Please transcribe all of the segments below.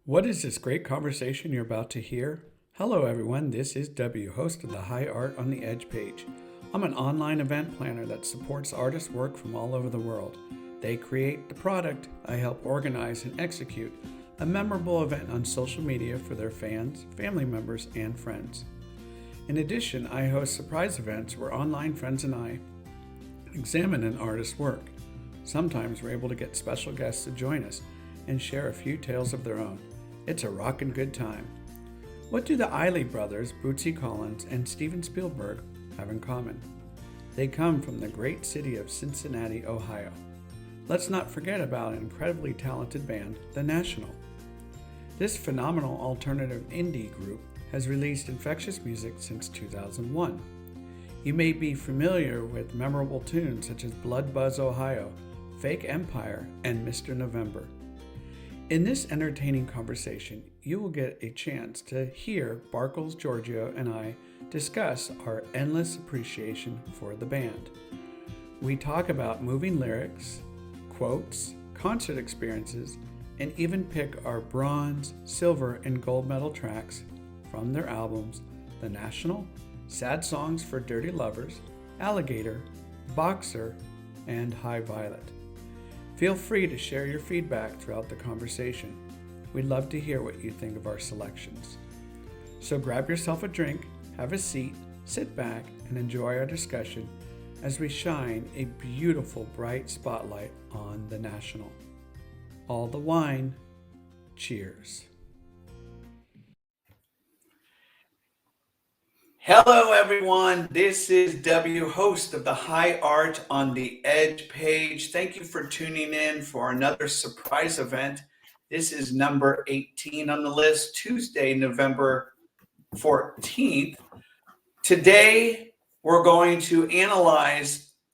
What is this great conversation you're about to hear? Hello, everyone. This is W, host of the High Art on the Edge page. I'm an online event planner that supports artists' work from all over the world. They create the product, I help organize and execute a memorable event on social media for their fans, family members, and friends. In addition, I host surprise events where online friends and I examine an artist's work. Sometimes we're able to get special guests to join us and share a few tales of their own. It's a rockin' good time. What do the Eiley brothers, Bootsy Collins and Steven Spielberg, have in common? They come from the great city of Cincinnati, Ohio. Let's not forget about an incredibly talented band, The National. This phenomenal alternative indie group has released infectious music since 2001. You may be familiar with memorable tunes such as Blood Buzz Ohio, Fake Empire, and Mr. November. In this entertaining conversation, you will get a chance to hear Barcles Georgio and I discuss our endless appreciation for the band. We talk about moving lyrics, quotes, concert experiences, and even pick our bronze, silver, and gold medal tracks from their albums The National, Sad Songs for Dirty Lovers, Alligator, Boxer, and High Violet. Feel free to share your feedback throughout the conversation. We'd love to hear what you think of our selections. So grab yourself a drink, have a seat, sit back, and enjoy our discussion as we shine a beautiful bright spotlight on The National. All the wine, cheers. Hello, everyone. This is W, host of the High Art on the Edge page. Thank you for tuning in for another surprise event. This is number 18 on the list, Tuesday, November 14th. Today, we're going to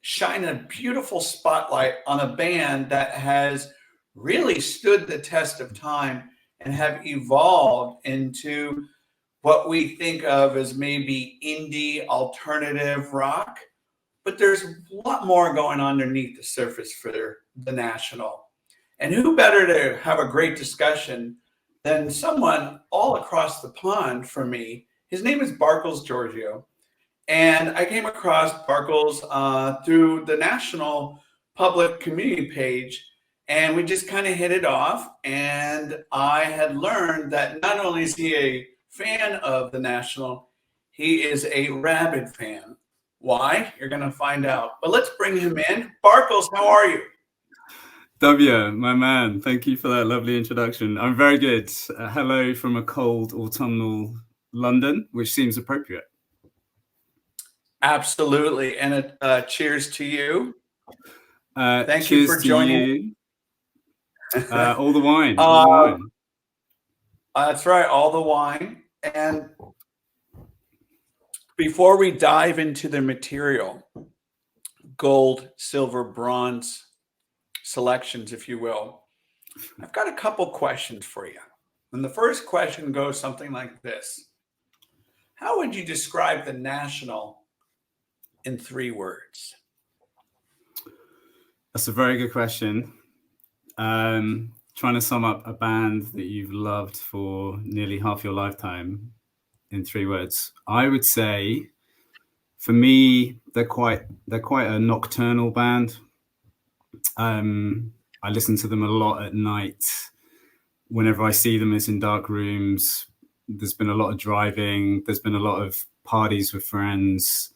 shine a beautiful spotlight on a band that has really stood the test of time and have evolved into what we think of as maybe indie alternative rock, but there's a lot more going on underneath the surface for The National. And who better to have a great discussion than someone all across the pond for me? His name is Barcles Georgio. And I came across Barcles through the National Public Community page, and we just kind of hit it off. And I had learned that not only is he a fan of The National, he is a rabid fan. Why? You're going to find out. But let's bring him in. Barcles, how are you? W, my man, thank you for that lovely introduction. I'm very good. Hello from a cold autumnal London, which seems appropriate. Absolutely. And cheers to you. Thank you Cheers for to joining. you. All the wine. All the wine. That's right, all the wine. And before we dive into the material, gold, silver, bronze selections, if you will, I've got a couple questions for you. And the first question goes something like this. How would you describe The National in 3 words? That's a very good question. Trying to sum up a band that you've loved for nearly half your lifetime in 3 words. I would say, for me, they're quite a nocturnal band. I listen to them a lot at night. Whenever I see them, it's in dark rooms. There's been a lot of driving. There's been a lot of parties with friends.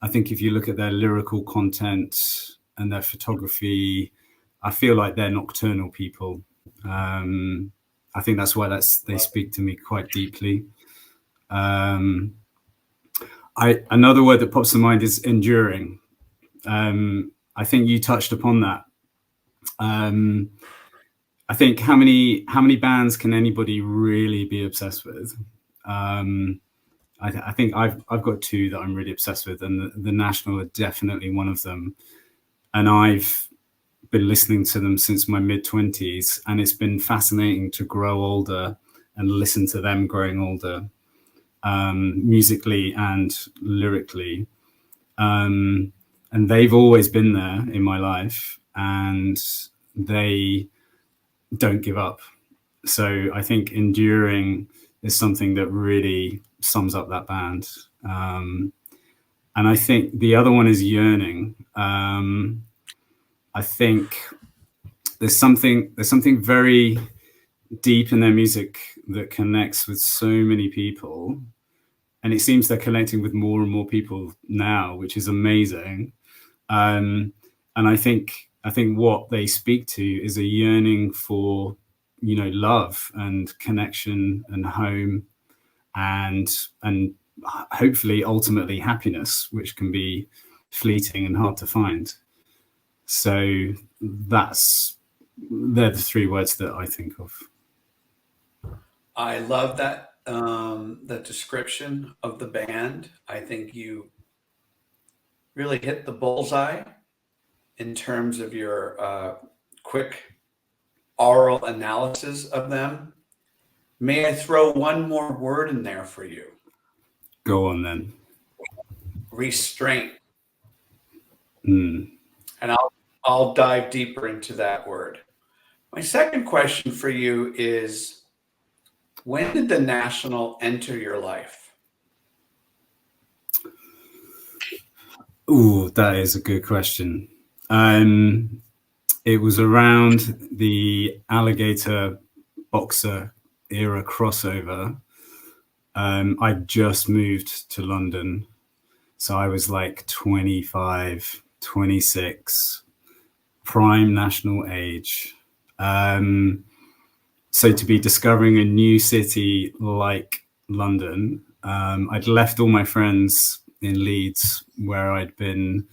I think if you look at their lyrical content and their photography, I feel like they're nocturnal people. I think that's why they speak to me quite deeply. Another word that pops to mind is enduring. I think you touched upon that. I think how many bands can anybody really be obsessed with? I think I've got 2 that I'm really obsessed with, and the National are definitely one of them. And I've been listening to them since my mid-20s, and it's been fascinating to grow older and listen to them growing older, musically and lyrically. And they've always been there in my life, and they don't give up. So I think enduring is something that really sums up that band. And I think the other one is yearning. I think there's something very deep in their music that connects with so many people, and it seems they're connecting with more and more people now, which is amazing. And I think what they speak to is a yearning for, love and connection and home, and hopefully ultimately happiness, which can be fleeting and hard to find. So they're the three words that I think of. I love that description of the band. I think you really hit the bullseye in terms of your quick oral analysis of them. May I throw one more word in there for you? Go on then. Restraint. Mm. And I'll dive deeper into that word. My second question for you is, when did the National enter your life? Ooh, that is a good question. It was around the Alligator Boxer era crossover. I just moved to London, so I was like 25, 26, prime national age. So to be discovering a new city like London, I'd left all my friends in Leeds, where I'd been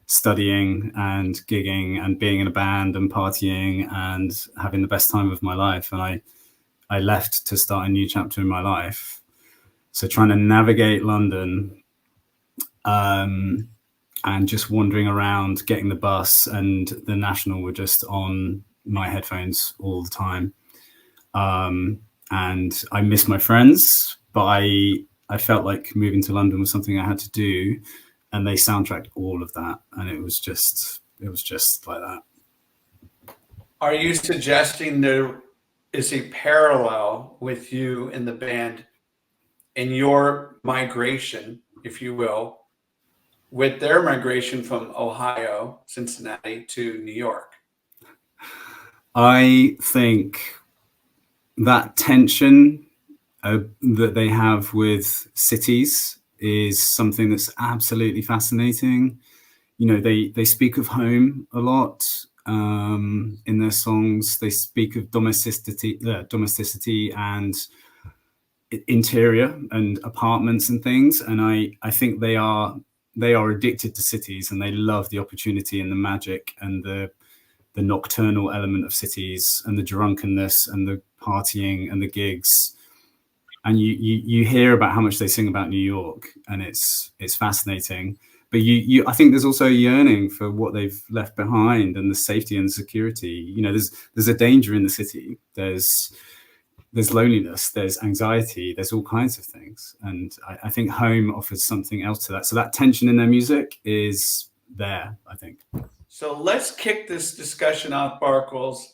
studying and gigging and being in a band and partying and having the best time of my life. And I left to start a new chapter in my life. So trying to navigate London, and just wandering around, getting the bus, and the National were just on my headphones all the time. And I miss my friends, but I felt like moving to London was something I had to do, and they soundtracked all of that, and it was just like that. Are you suggesting there is a parallel with you in the band in your migration, if you will, with their migration from Ohio, Cincinnati to New York? I think that tension that they have with cities is something that's absolutely fascinating. They speak of home a lot, in their songs. They speak of domesticity and interior and apartments and things. And I think they are addicted to cities, and they love the opportunity and the magic and the nocturnal element of cities, and the drunkenness and the partying and the gigs. And you hear about how much they sing about New York, and it's fascinating. But I think there's also a yearning for what they've left behind, and the safety and the security. There's a danger in the city. There's loneliness, there's anxiety, there's all kinds of things. And I think home offers something else to that. So that tension in their music is there, I think. So let's kick this discussion off, Barcles.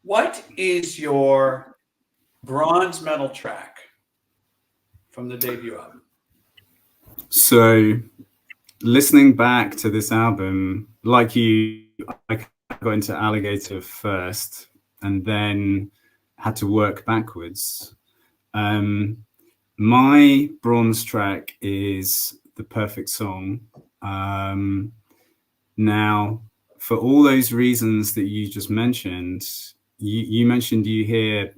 What is your bronze medal track from the debut album? So listening back to this album, like you, I got into Alligator first and then had to work backwards. My bronze track is The Perfect Song. Now, for all those reasons that you just mentioned, you mentioned you hear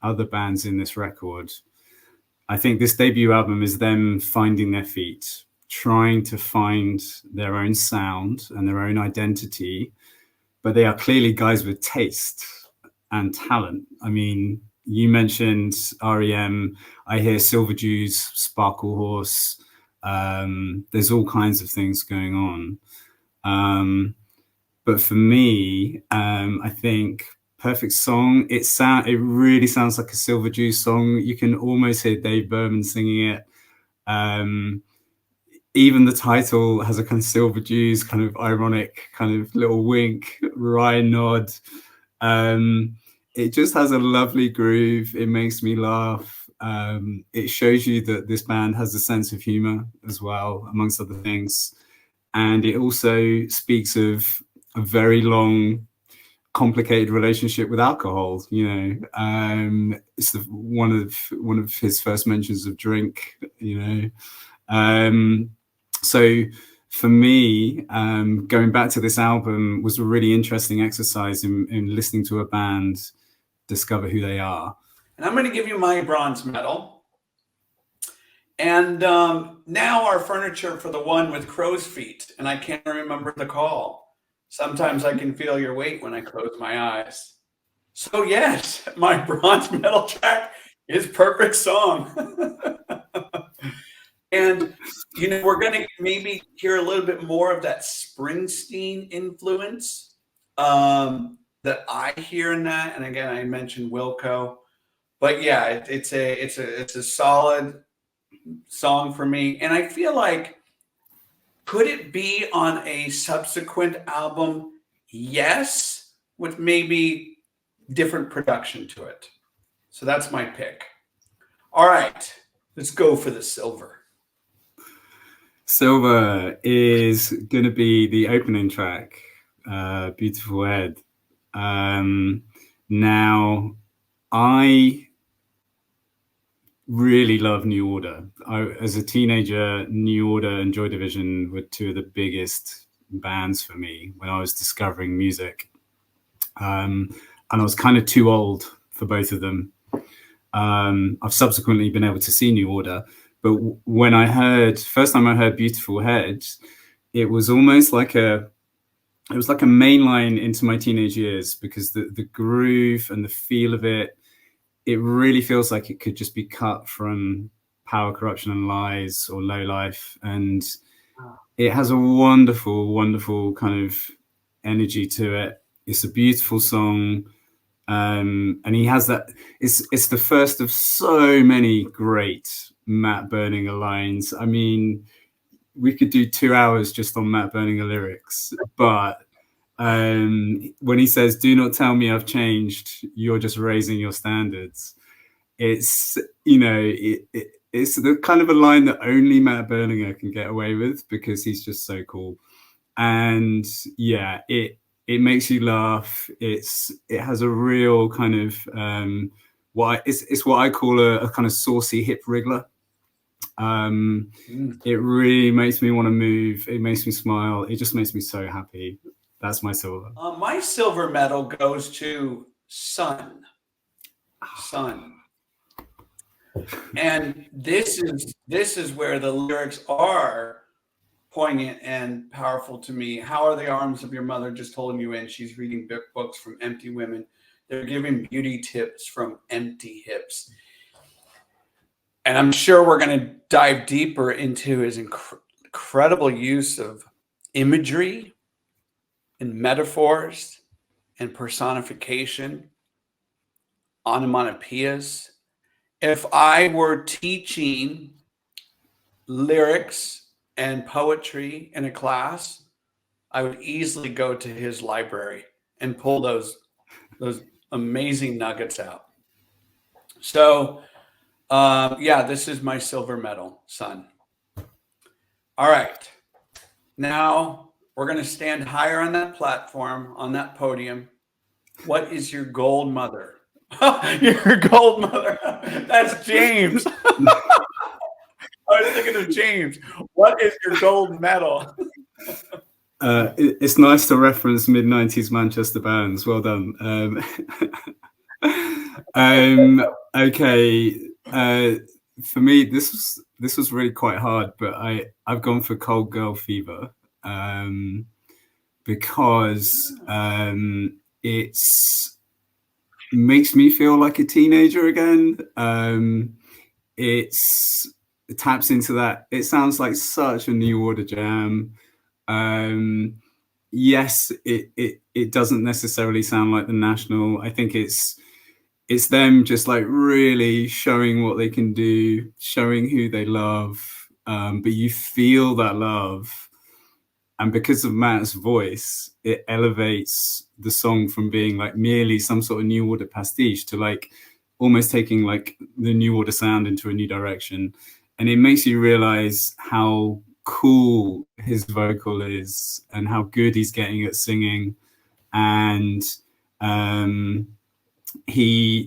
other bands in this record. I think this debut album is them finding their feet, trying to find their own sound and their own identity, but they are clearly guys with taste and talent. I mean, you mentioned REM. I hear Silver Jews, Sparkle Horse. There's all kinds of things going on. But for me, I think Perfect Song, it really sounds like a Silver Jews song. You can almost hear Dave Berman singing it. Even the title has a kind of Silver Jews kind of ironic kind of little wink, wry nod. it just has a lovely groove. It makes me laugh. It shows you that this band has a sense of humor as well, amongst other things. And it also speaks of a very long, complicated relationship with alcohol. It's one of his first mentions of drink. So for me, going back to this album was a really interesting exercise in listening to a band discover who they are. And I'm going to give you my bronze medal. And now our furniture for the one with crow's feet, and I can't remember the call. Sometimes I can feel your weight when I close my eyes. So yes, my bronze medal track is Perfect Song. And, we're going to maybe hear a little bit more of that Springsteen influence that I hear in that. And again, I mentioned Wilco, but yeah, it's a solid song for me. And I feel like, could it be on a subsequent album? Yes, with maybe different production to it. So that's my pick. All right, let's go for the silver. Silver is going to be the opening track, Beautiful Head. Now, I really love New Order. As a teenager, New Order and Joy Division were two of the biggest bands for me when I was discovering music. And I was kind of too old for both of them. I've subsequently been able to see New Order, but when first time I heard Beautiful Head, it was almost like a mainline into my teenage years, because the groove and the feel of it really feels like it could just be cut from Power, Corruption and Lies or Low Life. And it has a wonderful, wonderful kind of energy to it. It's a beautiful song. And he has that, it's the first of so many great Matt Berninger lines. I mean, we could do 2 hours just on Matt Berninger lyrics, but when he says, "Do not tell me I've changed, you're just raising your standards," it's it's the kind of a line that only Matt Berninger can get away with, because he's just so cool. And yeah, it makes you laugh. It has a real kind of it's what I call a kind of saucy hip wriggler. It really makes me want to move. It makes me smile. It just makes me so happy. That's my silver. My silver medal goes to Sun. And this is where the lyrics are poignant and powerful to me. How are the arms of your mother just holding you in? She's reading books from empty women. They're giving beauty tips from empty hips. And I'm sure we're going to dive deeper into his incredible use of imagery and metaphors and personification, onomatopoeias. If I were teaching lyrics and poetry in a class, I would easily go to his library and pull those amazing nuggets out. So, this is my silver medal, Sun. All right. Now we're going to stand higher on that platform, on that podium. What is your gold mother? Your gold mother. That's James. I was thinking of James. What is your gold medal? It's nice to reference mid-90s Manchester bands. Well done. Okay. For me, this was really quite hard, but I've gone for Cold Girl Fever, because it makes me feel like a teenager again. It taps into that. It sounds like such a New Order jam. Yes, it doesn't necessarily sound like the National. I think it's them just like really showing what they can do, showing who they love. But you feel that love. And because of Matt's voice, it elevates the song from being like merely some sort of New Order pastiche to like almost taking like the New Order sound into a new direction. And it makes you realize how cool his vocal is and how good he's getting at singing. And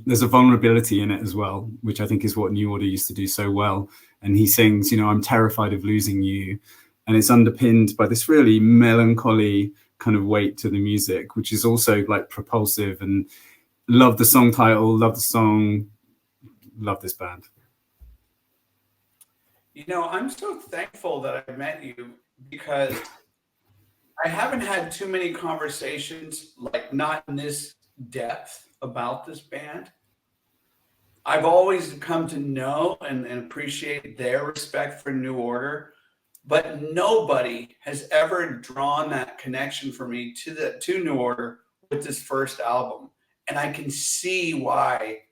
there's a vulnerability in it as well, which I think is what New Order used to do so well. And he sings, you know, I'm terrified of losing you. And it's underpinned by this really melancholy kind of weight to the music, which is also like propulsive. And love the song title, love the song, love this band. You know, I'm so thankful that I met you because I haven't had too many conversations, like not in this depth about this band. I've always come to know and appreciate their respect for New Order, but nobody has ever drawn that connection for me to New Order with this first album, and I can see why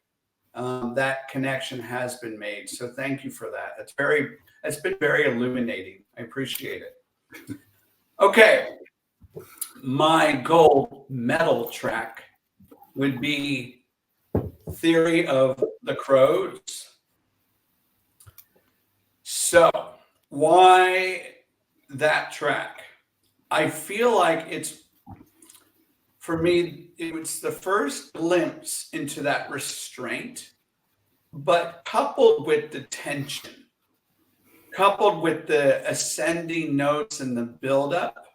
that connection has been made. So thank you for that. That's been very illuminating. I appreciate it. Okay, my gold medal track would be Theory of the Crows. So, why that track? I feel like for me, it was the first glimpse into that restraint, but coupled with the tension, coupled with the ascending notes and the buildup.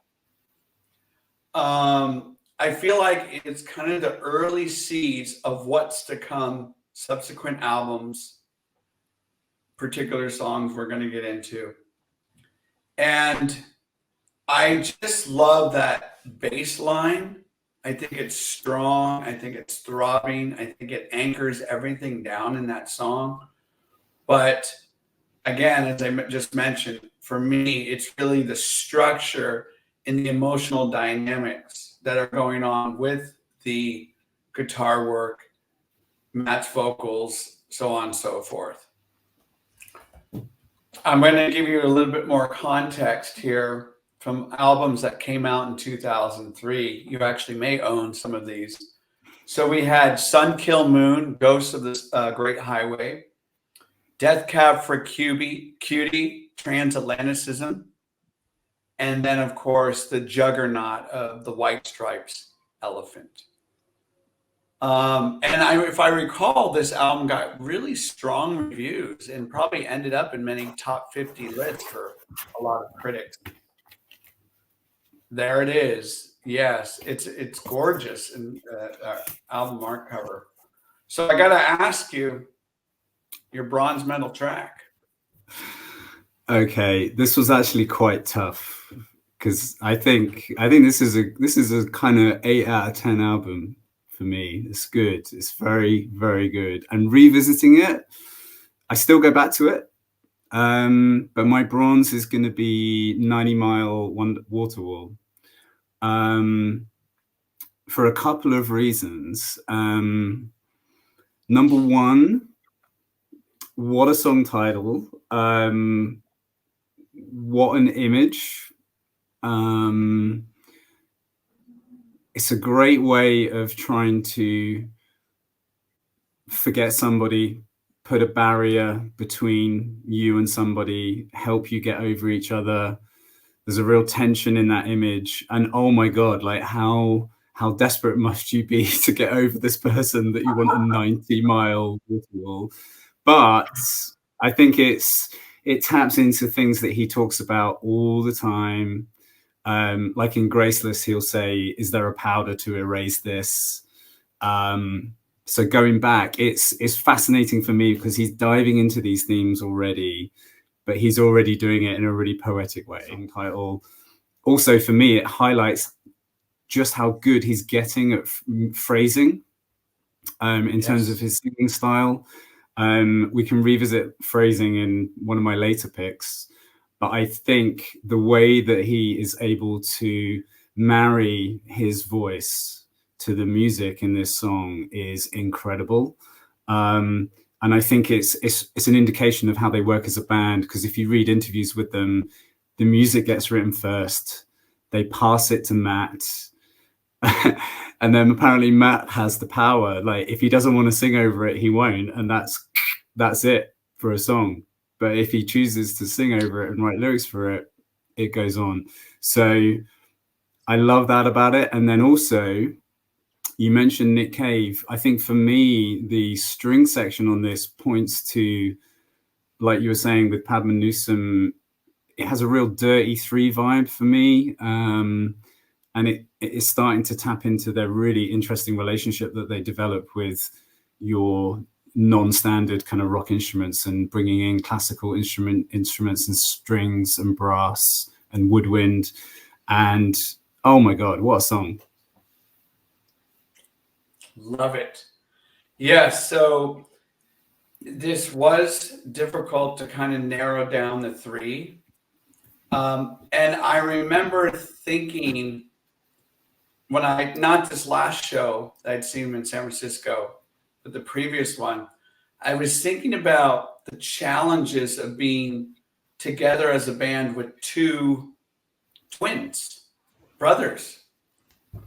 I feel like it's kind of the early seeds of what's to come, subsequent albums, particular songs we're going to get into. And I just love that bass line. I think it's strong. I think it's throbbing. I think it anchors everything down in that song. But again, as I just mentioned, for me, it's really the structure and the emotional dynamics that are going on with the guitar work, Matt's vocals, so on and so forth. I'm going to give you a little bit more context here from albums that came out in 2003. You actually may own some of these. So we had Sun Kill Moon, Ghosts of the Great Highway, Death Cab for Cutie, Transatlanticism, and then, of course, the juggernaut of the White Stripes, Elephant. If I recall, this album got really strong reviews and probably ended up in many top 50 lists for a lot of critics. There it is. Yes, it's gorgeous and album art cover. So I got to ask you, your bronze medal track. Okay, this was actually quite tough because I think this is a kind of 8 out of 10 album for me. It's good. It's very, very good. And revisiting it, I still go back to it. But my bronze is going to be 90 Mile Waterwall. For a couple of reasons. Number one, what a song title. What an image. It's a great way of trying to forget somebody, put a barrier between you and somebody, help you get over each other. There's a real tension in that image. And oh my God, like how desperate must you be to get over this person that you want a 90-mile waterfall? But I think it taps into things that he talks about all the time. Like in Graceless, he'll say, is there a powder to erase this? So going back, it's fascinating for me because he's diving into these themes already, but he's already doing it in a really poetic way. Title. Also, for me, it highlights just how good he's getting at phrasing in terms of his singing style. We can revisit phrasing in one of my later picks, but I think the way that he is able to marry his voice to the music in this song is incredible. And I think it's an indication of how they work as a band, because if you read interviews with them, the music gets written first, They pass it to Matt. And then apparently Matt has the power. Like if he doesn't want to sing over it, he won't. And that's it for a song. But if he chooses to sing over it and write lyrics for it, it goes on. So I love that about it. And then also, you mentioned Nick Cave. I think for me, the string section on this points to, like you were saying with Padma Newsom, it has a real Dirty Three vibe for me. And it is starting to tap into their really interesting relationship that they develop with your non-standard kind of rock instruments and bringing in classical instruments and strings and brass and woodwind. And oh my God, what a song. Love it. Yes, so this was difficult to kind of narrow down the three. And I remember thinking when not this last show that I'd seen him in San Francisco, but the previous one, I was thinking about the challenges of being together as a band with two twins, brothers,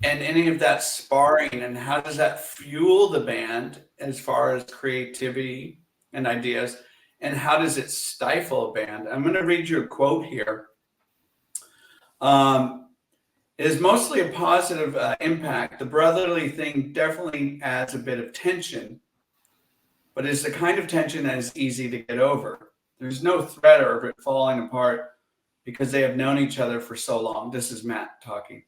and any of that sparring, and how does that fuel the band as far as creativity and ideas, and how does it stifle a band? I'm going to read you a quote here. It is mostly a positive impact. The brotherly thing definitely adds a bit of tension, but it's the kind of tension that is easy to get over. There's no threat of it falling apart because they have known each other for so long. This is Matt talking.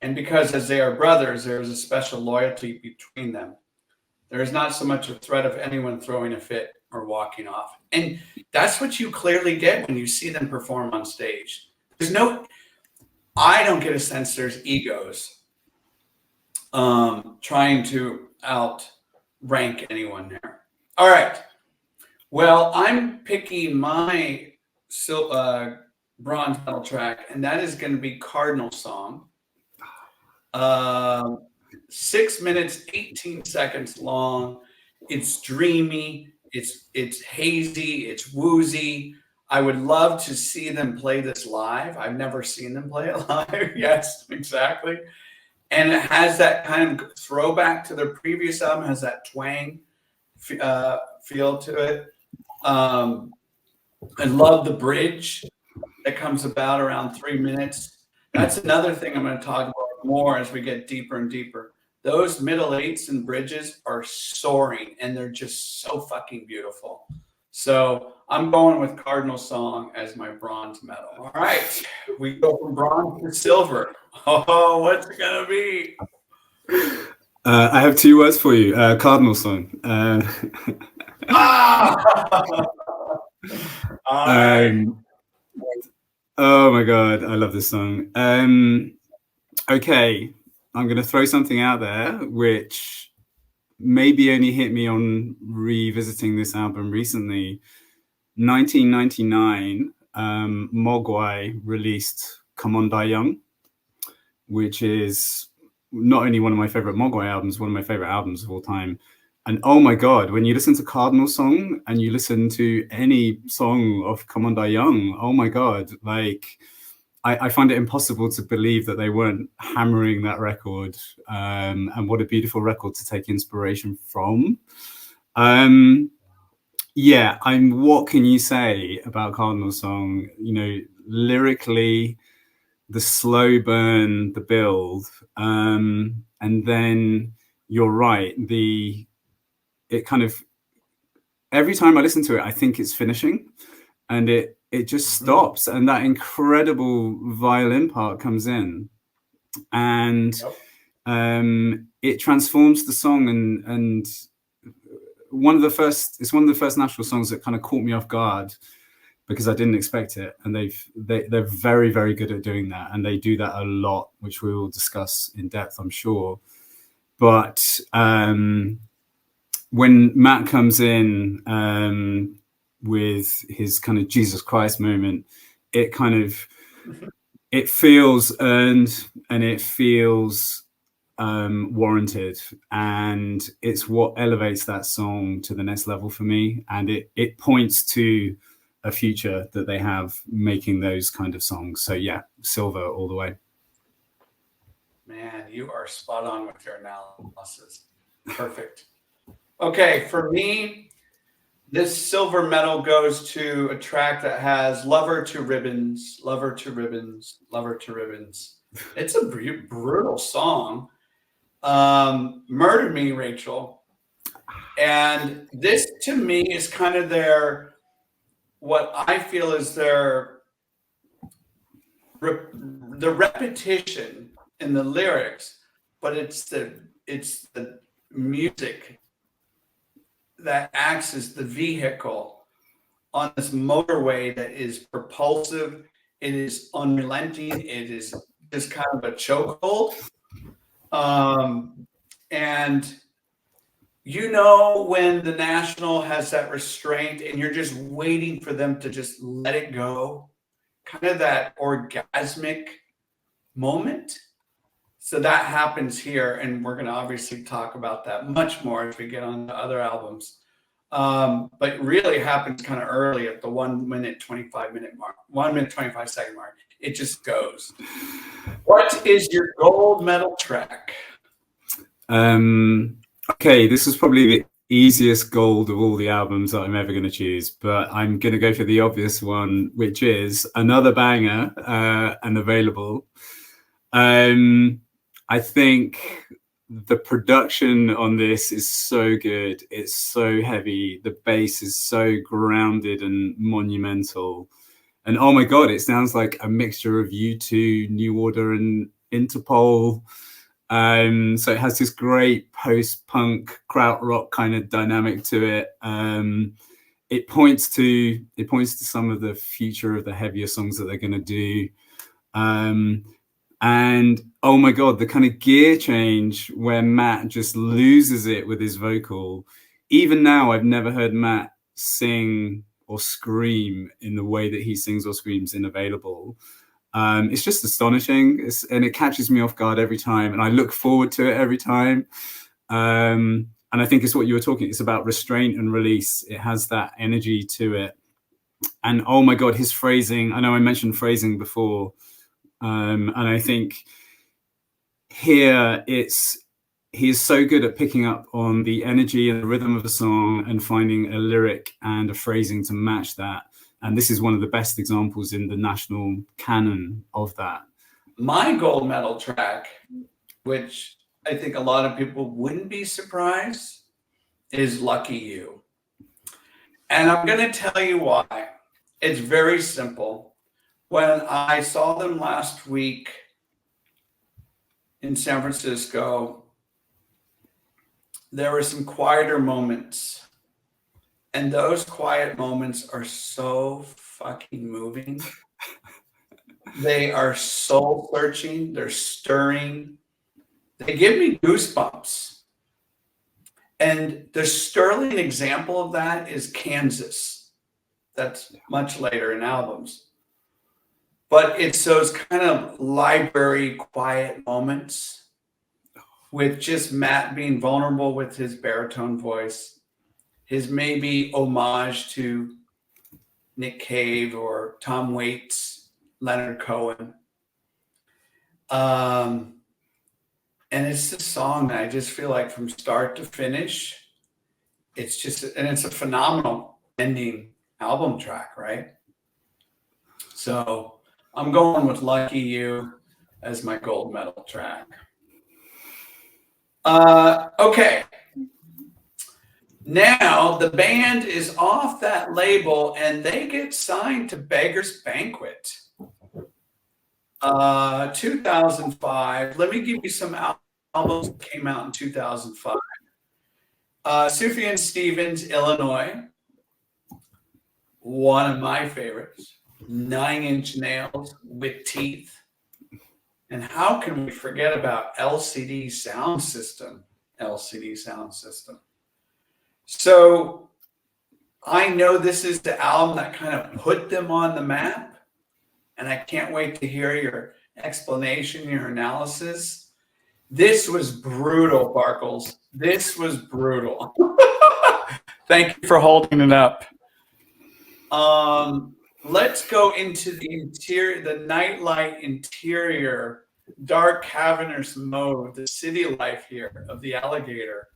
And because as they are brothers, there is a special loyalty between them. There is not so much a threat of anyone throwing a fit or walking off. And that's what you clearly get when you see them perform on stage. I don't get a sense there's egos trying to outrank anyone there. All right. Well, I'm picking my bronze medal track, and that is going to be Cardinal Song. 6 minutes, 18 seconds long. It's dreamy. It's hazy. It's woozy. I would love to see them play this live. I've never seen them play it live. Yes, exactly. And it has that kind of throwback to their previous album, has that twang feel to it. I love the bridge that comes about around 3 minutes. That's another thing I'm going to talk about more as we get deeper and deeper. Those middle eights and bridges are soaring, and they're just so fucking beautiful. So I'm going with Cardinal Song as my bronze medal. All right, we go from bronze to silver. Oh, what's it gonna be? I have 2 words for you. Cardinal Song. Oh my God, I love this song. Okay, I'm going to throw something out there, which maybe only hit me on revisiting this album recently. 1999, Mogwai released Come On Die Young, which is not only one of my favorite Mogwai albums, one of my favorite albums of all time. And oh my God, when you listen to Cardinal Song and you listen to any song of Come On Die Young, oh my God, like I find it impossible to believe that they weren't hammering that record. And what a beautiful record to take inspiration from. Yeah, what can you say about Cardinal Song? You know, lyrically, the slow burn, the build, and then you're right. It kind of, every time I listen to it, I think it's finishing, and it just stops, and that incredible violin part comes in, and it transforms the song, and it's one of the first Nashville songs that kind of caught me off guard because I didn't expect it, and they're very, very good at doing that, and they do that a lot, which we will discuss in depth, I'm sure. But when Matt comes in with his kind of Jesus Christ moment, it feels earned, and it feels warranted, and it's what elevates that song to the next level for me, and it points to a future that they have making those kind of songs. So yeah, silver all the way. Man, you are spot on with your analysis. Perfect. Okay, for me, this silver medal goes to a track that has Lover to Ribbons, Lover to Ribbons, Lover to Ribbons. It's a brutal song. Murder Me, Rachel. And this to me is kind of what I feel is the repetition in the lyrics, but it's the music that acts as the vehicle on this motorway that is propulsive. It is unrelenting. It is just kind of a chokehold. And you know when the National has that restraint and you're just waiting for them to just let it go, kind of that orgasmic moment. So that happens here, and we're going to obviously talk about that much more as we get on to other albums. But it really happens kind of early at the 1 minute, 25 minute mark, 1 minute, 25 second mark. It just goes. What is your gold medal track? Okay, this is probably the easiest gold of all the albums that I'm ever going to choose, but I'm going to go for the obvious one, which is another banger and available. I think the production on this is so good. It's so heavy. The bass is so grounded and monumental. And oh my God, it sounds like a mixture of U2, New Order, and Interpol. So it has this great post-punk krautrock kind of dynamic to it. It points to some of the future of the heavier songs that they're going to do. And oh my God, the kind of gear change where Matt just loses it with his vocal. Even now, I've never heard Matt sing or scream in the way that he sings or screams in Available. It's just astonishing, and it catches me off guard every time, and I look forward to it every time. And I think it's what you were talking. It's about restraint and release. It has that energy to it. And oh my God, his phrasing. I know I mentioned phrasing before. And I think here he is so good at picking up on the energy and the rhythm of the song and finding a lyric and a phrasing to match that. And this is one of the best examples in the National canon of that. My gold medal track, which I think a lot of people wouldn't be surprised, is Lucky You. And I'm going to tell you why. It's very simple. When I saw them last week in San Francisco, there were some quieter moments. And those quiet moments are so fucking moving. They are soul searching. They're stirring. They give me goosebumps. And the sterling example of that is Kansas. That's much later in albums. But it's those kind of library quiet moments with just Matt being vulnerable with his baritone voice, his maybe homage to Nick Cave or Tom Waits, Leonard Cohen. And it's the song that I just feel like from start to finish, it's a phenomenal ending album track, right? So I'm going with Lucky You as my gold medal track. Okay. Now the band is off that label and they get signed to Beggars Banquet. 2005. Let me give you some albums that came out in 2005. Sufjan Stevens, Illinois. One of my favorites. 9 Inch Nails with Teeth. And how can we forget about LCD Sound System? LCD Sound System. So I know this is the album that kind of put them on the map. And I can't wait to hear your explanation, your analysis. This was brutal, Barcles. This was brutal. Thank you for holding it up. Let's go into the interior, the nightlight interior dark cavernous mode, the city life here of the alligator.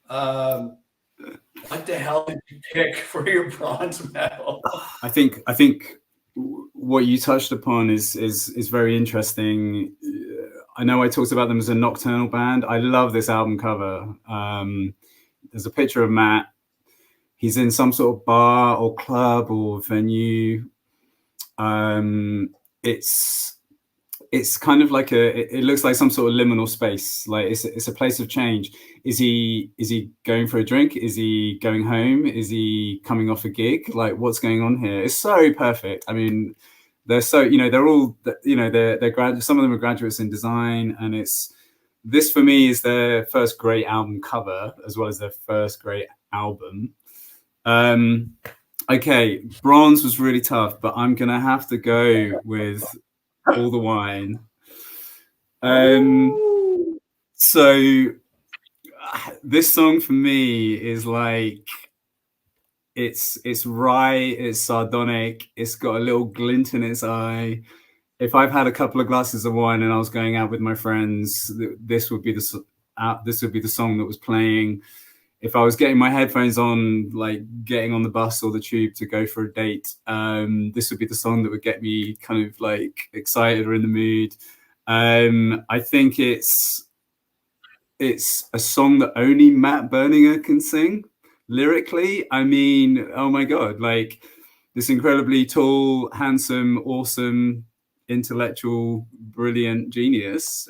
What the hell did you pick for your bronze medal? I think what you touched upon is very interesting. I know I talked about them as a nocturnal band. I love this album cover. There's a picture of Matt. He's in some sort of bar or club or venue. It's kind of like it looks like some sort of liminal space. Like it's a place of change. Is he going for a drink? Is he going home? Is he coming off a gig? Like, what's going on here? It's so perfect. I mean, they're so, they're all, they're some of them are graduates in design, and this for me is their first great album cover as well as their first great album. Okay, bronze was really tough, but I'm gonna have to go with All the Wine. So this song for me is like, it's wry, it's sardonic, it's got a little glint in its eye. If I've had a couple of glasses of wine and I was going out with my friends, this would be the song that was playing. If I was getting my headphones on, like getting on the bus or the tube to go for a date, this would be the song that would get me kind of like excited or in the mood. I think it's a song that only Matt Berninger can sing lyrically. I mean, oh my God, like this incredibly tall, handsome, awesome, intellectual, brilliant genius.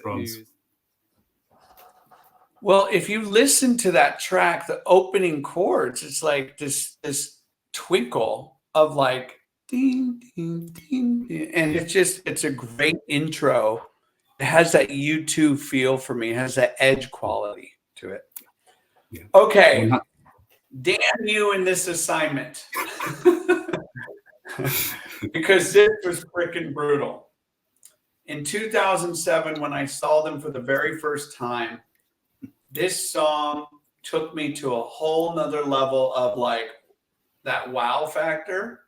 Well, if you listen to that track, the opening chords, it's like this twinkle of like ding, ding, ding, ding. And it's a great intro. It has that U2 feel for me. It has that edge quality to it. Yeah. Okay. Damn you in this assignment. Because this was freaking brutal. In 2007, when I saw them for the very first time, this song took me to a whole nother level of like that wow factor.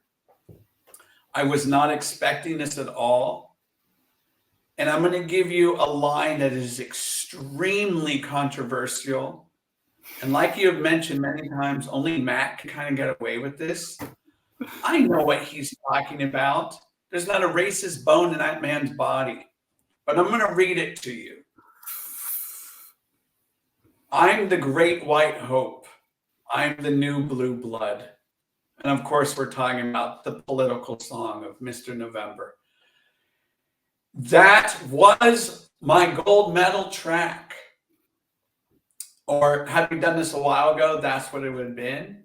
I was not expecting this at all. And I'm going to give you a line that is extremely controversial. And like you have mentioned many times, only Matt can kind of get away with this. I know what he's talking about. There's not a racist bone in that man's body. But I'm going to read it to you. I'm the great white hope. I'm the new blue blood. And of course, we're talking about the political song of Mr. November. That was my gold medal track. Or had we done this a while ago, that's what it would have been.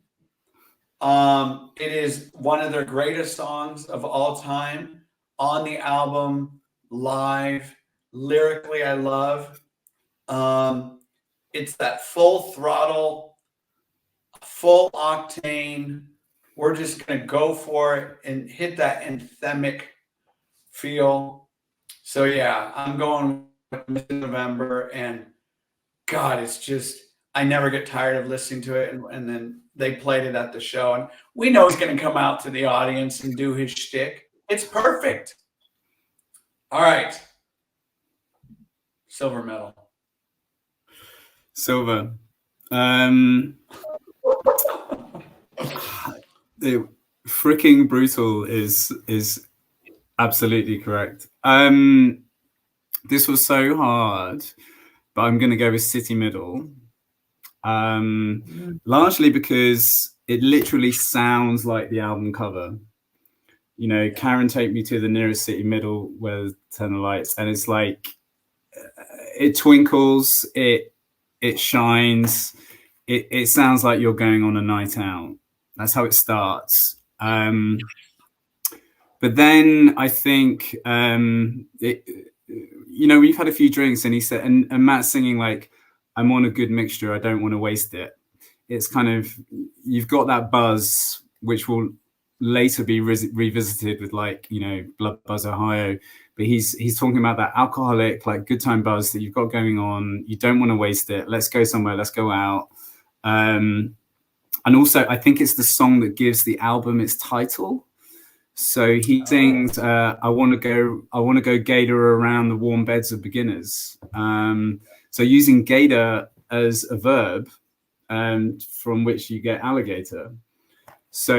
It is one of their greatest songs of all time on the album, live. Lyrically, I love. It's that full throttle, full octane. We're just going to go for it and hit that anthemic feel. So yeah, I'm going with Mr. November, and God, it's just, I never get tired of listening to it. And then they played it at the show, and we know he's going to come out to the audience and do his shtick. It's perfect. All right. Silver medal. Silver. The freaking brutal is absolutely correct. This was so hard, but I'm going to go with City Middle. Largely because it literally sounds like the album cover. Karen, take me to the nearest city middle where turn the lights, and it's like it twinkles, it shines, it sounds like you're going on a night out. That's how it starts. But then I think we've had a few drinks, and he said, and Matt's singing like, I'm on a good mixture, I don't want to waste it. It's kind of, you've got that buzz, which will later be revisited with like, Blood Buzz Ohio. But he's talking about that alcoholic, like good time buzz that you've got going on. You don't want to waste it. Let's go somewhere. Let's go out. And also, I think it's the song that gives the album its title. So he sings, I want to go gator around the warm beds of beginners. So using gator as a verb, from which you get alligator. So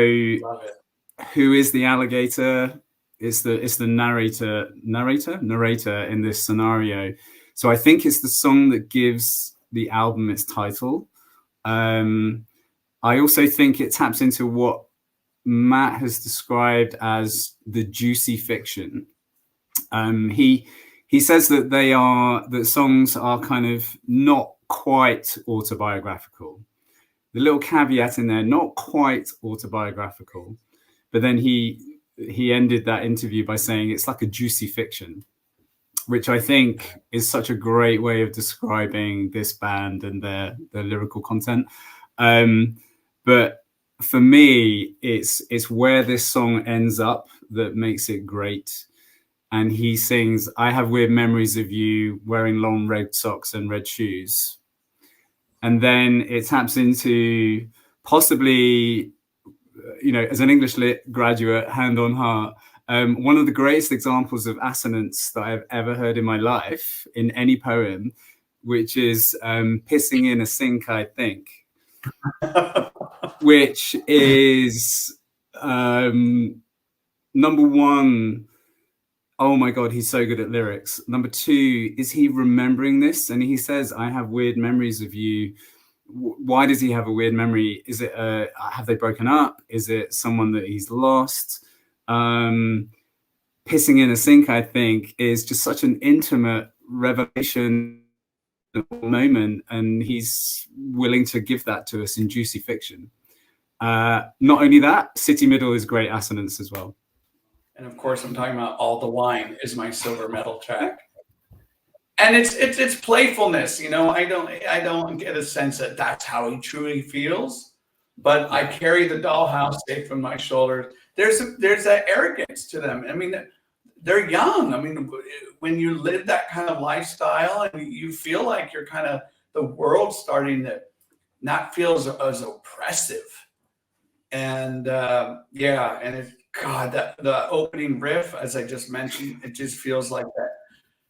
who is the alligator? It's the narrator in this scenario. So I think it's the song that gives the album its title. I also think it taps into what Matt has described as the juicy fiction. He says that that songs are kind of not quite autobiographical. The little caveat in there, not quite autobiographical, but then he ended that interview by saying it's like a juicy fiction, which I think is such a great way of describing this band and their lyrical content. But for me, it's where this song ends up that makes it great. And he sings, I have weird memories of you wearing long red socks and red shoes. And then it taps into possibly, as an English lit graduate, hand on heart, one of the greatest examples of assonance that I've ever heard in my life in any poem, which is pissing in a sink, I think, which is number one, oh my God, he's so good at lyrics. Number two, is he remembering this? And he says, I have weird memories of you. Why does he have a weird memory? Is it, have they broken up? Is it someone that he's lost? Pissing in a sink, I think, is just such an intimate revelation moment. And he's willing to give that to us in juicy fiction. Not only that, City Middle is great assonance as well. And of course, I'm talking about All the Wine is my silver medal track. And it's playfulness, I don't get a sense that that's how he truly feels, but I carry the dollhouse safe on my shoulders. There's that arrogance to them. I mean, they're young. I mean, when you live that kind of lifestyle and you feel like you're kind of the world starting to not feel as oppressive. And and God, the opening riff, as I just mentioned, it just feels like that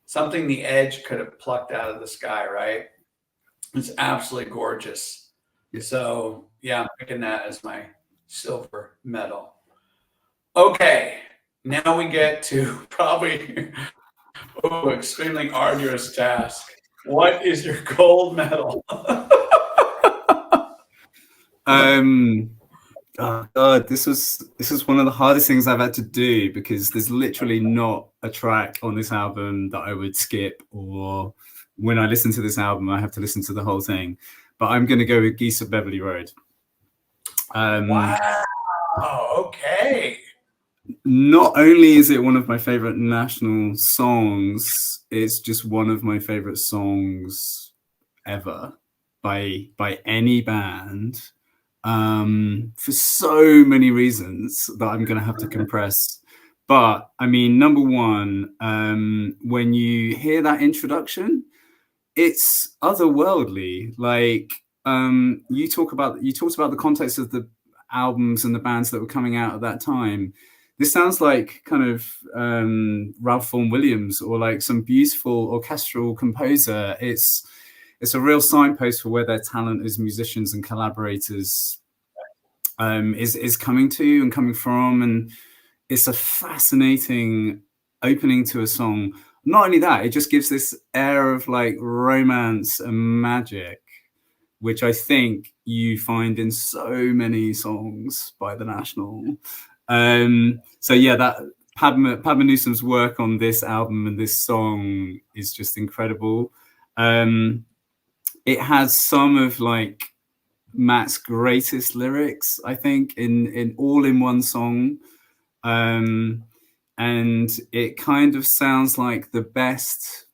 something the Edge could have plucked out of the sky, right? It's absolutely gorgeous. So yeah, I'm picking that as my silver medal. Okay, now we get to probably extremely arduous task. What is your gold medal? Oh God, this was one of the hardest things I've had to do, because there's literally not a track on this album that I would skip, or when I listen to this album, I have to listen to the whole thing. But I'm going to go with Geese of Beverly Road. Wow. Okay. Not only is it one of my favorite national songs, it's just one of my favorite songs ever by any band. For so many reasons that I'm going to have to compress. But I mean, number one, when you hear that introduction, it's otherworldly. Like, you talked about the context of the albums and the bands that were coming out at that time. This sounds like kind of Ralph Vaughan Williams or like some beautiful orchestral composer. It's a real signpost for where their talent as musicians and collaborators is coming to and coming from. And it's a fascinating opening to a song. Not only that, it just gives this air of like romance and magic, which I think you find in so many songs by The National. So yeah, that Padma Newsom's work on this album and this song is just incredible. It has some of like Matt's greatest lyrics, I think, in all in one song. And it kind of sounds like the best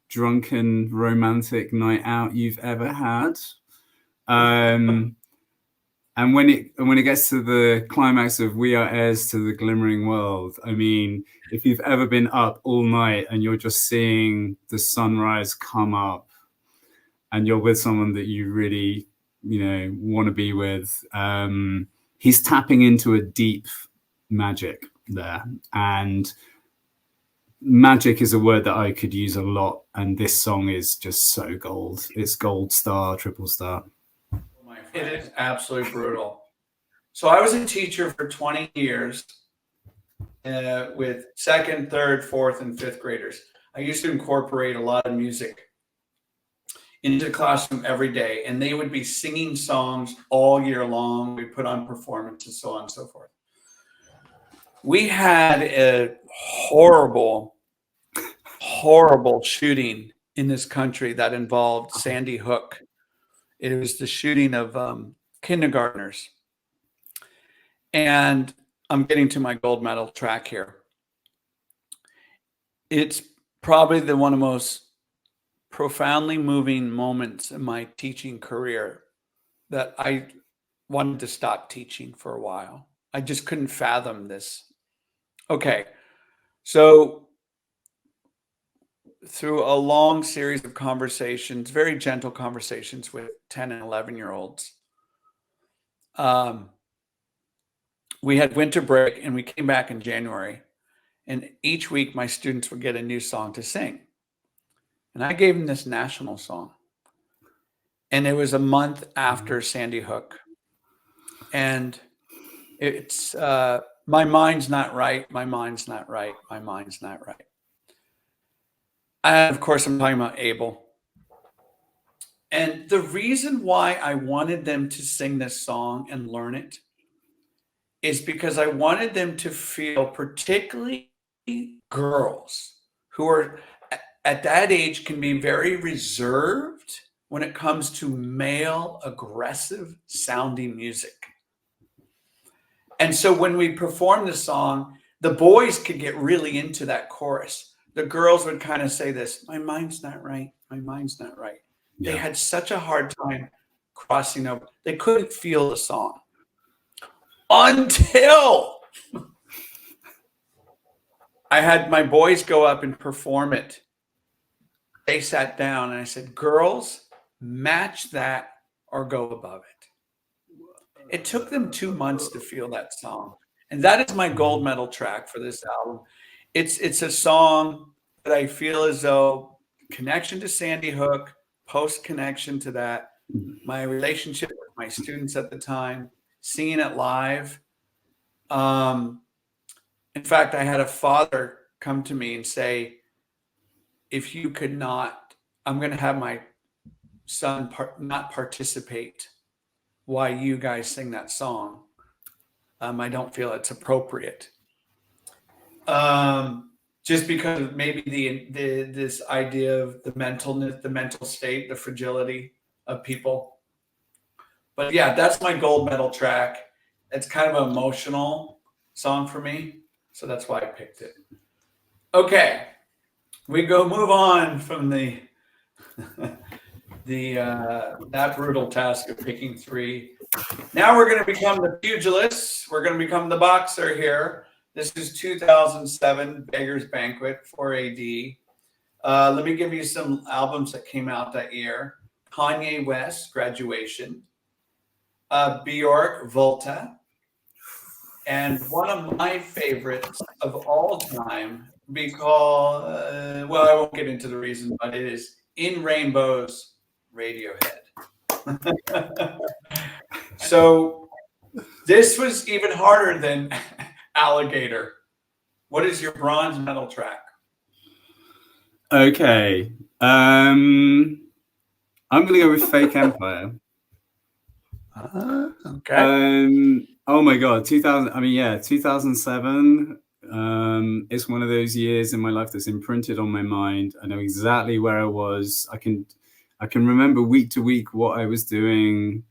drunken romantic night out you've ever had. And when it gets to the climax of "We are heirs to the glimmering world," I mean, if you've ever been up all night and you're just seeing the sunrise come up, and you're with someone that you really, want to be with, he's tapping into a deep magic. there. And magic is a word that I could use a lot, and this song is just so gold. It's gold star, triple star. It is absolutely brutal. So I was a teacher for 20 years with second, third, fourth, and fifth graders. I used to incorporate a lot of music into the classroom every day, and they would be singing songs all year long. We put on performances, so on and so forth. We had a horrible shooting in this country that involved Sandy Hook. It was the shooting of kindergartners. And I'm getting to my gold medal track here. It's probably one of the most profoundly moving moments in my teaching career that I wanted to stop teaching for a while. I just couldn't fathom this. Okay, so through a long series of conversations, very gentle conversations with 10 and 11-year-olds, we had winter break and we came back in January. And each week my students would get a new song to sing. And I gave them this national song. And it was a month after Sandy Hook. And it's my mind's not right, my mind's not right, my mind's not right. And of course, I'm talking about Abel. And the reason why I wanted them to sing this song and learn it is because I wanted them to feel, particularly girls who are at that age can be very reserved when it comes to male aggressive sounding music. And so when we performed the song, the boys could get really into that chorus. The girls would kind of say this, my mind's not right, my mind's not right. Yeah. They had such a hard time crossing over. They couldn't feel the song until I had my boys go up and perform it. They sat down and I said, girls, match that or go above it. It took them 2 months to feel that song. And that is my gold medal track for this album. It's a song that I feel as though connection to Sandy Hook, post connection to that, my relationship with my students at the time, singing it live. In fact, I had a father come to me and say, if you could not, I'm going to have my son not participate while you guys sing that song. I don't feel it's appropriate. Just because of maybe this idea of the mental state, the fragility of people. But yeah, that's my gold medal track. It's kind of an emotional song for me, so that's why I picked it. Okay, we move on from that brutal task of picking 3. Now we're going to become the pugilist. We're going to become the boxer here. This is 2007, Beggar's Banquet, 4 AD. Let me give you some albums that came out that year. Kanye West, Graduation. Bjork, Volta. And one of my favorites of all time, because, well, I won't get into the reason, but it is In Rainbows, Radiohead. So this was even harder than Alligator. What is your bronze medal track? Okay. I'm going to go with Fake Empire. Okay. Oh my God, 2007. It's one of those years in my life that's imprinted on my mind. I know exactly where I was. I can remember week to week what I was doing.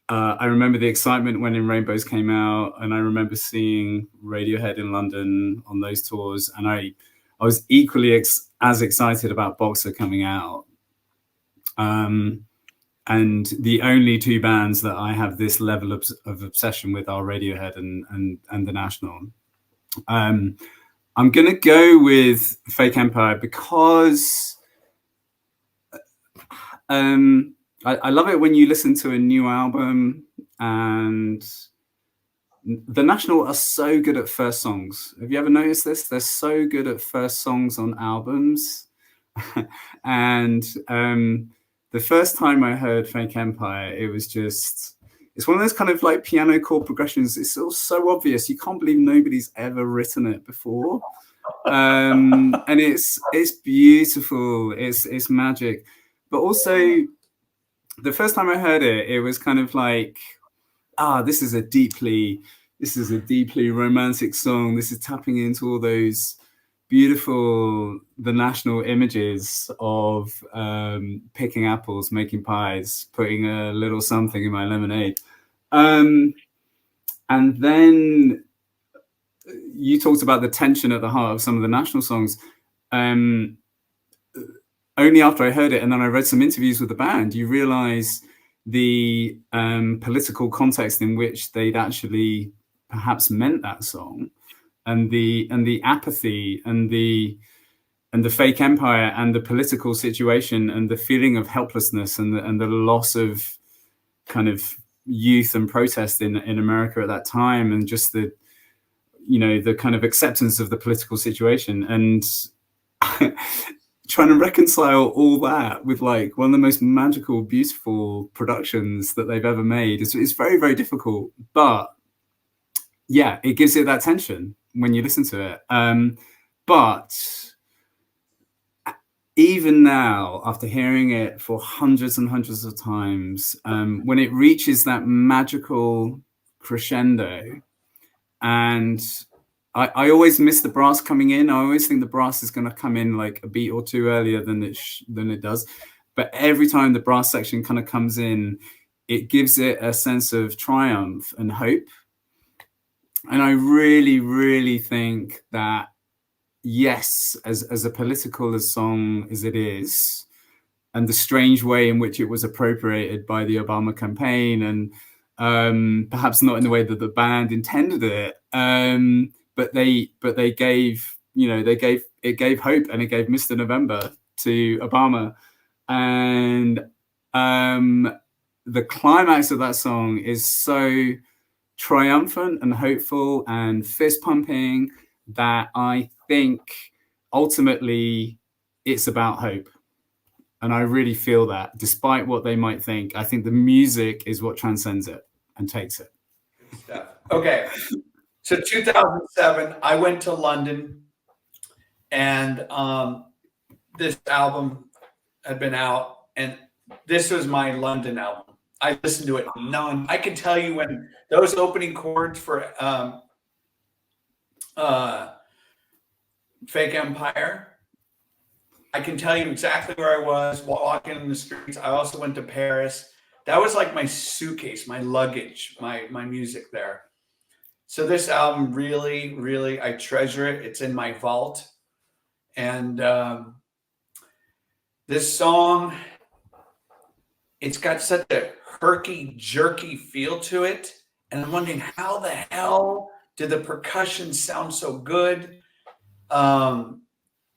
I remember the excitement when In Rainbows came out, and I remember seeing Radiohead in London on those tours, and I was equally as excited about Boxer coming out. And the only 2 bands that I have this level of obsession with are Radiohead and The National. I'm going to go with Fake Empire because I love it when you listen to a new album and The National are so good at first songs. Have you ever noticed this? They're so good at first songs on albums. And the first time I heard Fake Empire, it was just, it's one of those kind of like piano chord progressions. It's so obvious. You can't believe nobody's ever written it before. And it's beautiful. It's magic. But also, the first time I heard it, it was kind of like, this is a deeply romantic song. This is tapping into all those beautiful, the National images of picking apples, making pies, putting a little something in my lemonade. And then you talked about the tension at the heart of some of the National songs. Only after I heard it, and then I read some interviews with the band, you realize the political context in which they'd actually perhaps meant that song, and the apathy and the fake empire and the political situation and the feeling of helplessness and the loss of kind of youth and protest in America at that time, and just the kind of acceptance of the political situation, and trying to reconcile all that with like one of the most magical, beautiful productions that they've ever made. It's very, very difficult, but yeah, it gives it that tension when you listen to it. But even now, after hearing it for hundreds and hundreds of times, when it reaches that magical crescendo, and I always miss the brass coming in. I always think the brass is going to come in like a beat or two earlier than it does. But every time the brass section kind of comes in, it gives it a sense of triumph and hope. And I really, really think that, yes, as a political song as it is, and the strange way in which it was appropriated by the Obama campaign, and perhaps not in the way that the band intended it, but they gave hope, and it gave Mr. November to Obama. And the climax of that song is so triumphant and hopeful and fist pumping that I think ultimately it's about hope. And I really feel that, despite what they might think, I think the music is what transcends it and takes it. Good stuff. Okay. So 2007, I went to London, and this album had been out, and this was my London album. I listened to it I can tell you when those opening chords for Fake Empire, I can tell you exactly where I was walking in the streets. I also went to Paris. That was like my suitcase, my luggage, my music there. So this album really, really, I treasure it. It's in my vault. And this song, it's got such a herky, jerky feel to it. And I'm wondering, how the hell did the percussion sound so good? And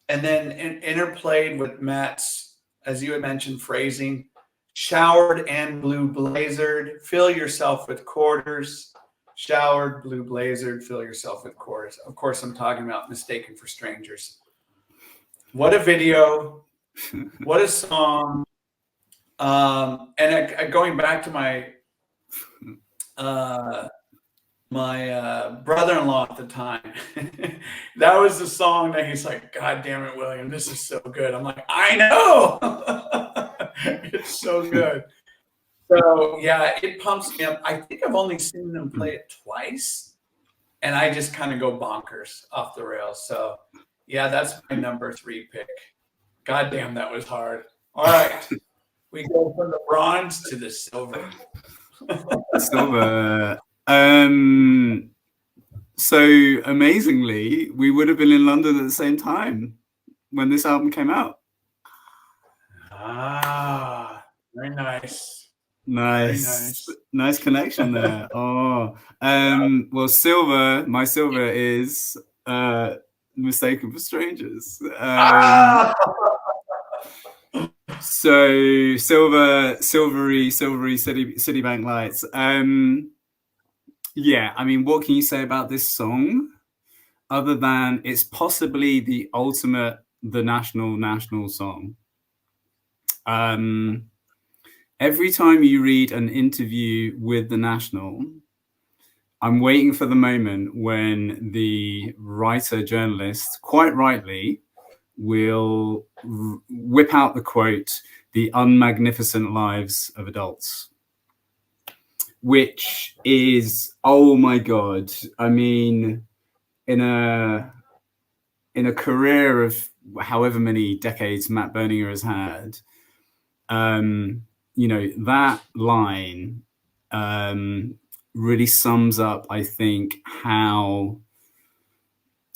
then interplayed with Matt's, as you had mentioned, phrasing, showered and blue blazered, fill yourself with quarters. Showered, blue blazered, fill yourself with quarters. Of course, I'm talking about Mistaken for Strangers. What a video. What a song. And going back to my brother-in-law at the time, that was the song that he's like, God damn it, William, this is so good. I'm like, I know. It's so good. So yeah, it pumps me up. I think I've only seen them play it twice, and I just kind of go bonkers off the rails. So yeah, that's my number 3 pick. God damn, that was hard. All right, we go from the bronze to the silver. Silver. So amazingly, we would have been in London at the same time when this album came out. Very nice. Nice connection there. Well, silver, my silver is Mistaken for Strangers. So silvery Citibank lights. Yeah, I mean, what can you say about this song other than it's possibly the ultimate, the national song? Every time you read an interview with the National, I'm waiting for the moment when the writer journalist, quite rightly, will whip out the quote, "the unmagnificent lives of adults," which is, oh my God. I mean, in a career of however many decades Matt Berninger has had, that line really sums up, I think, how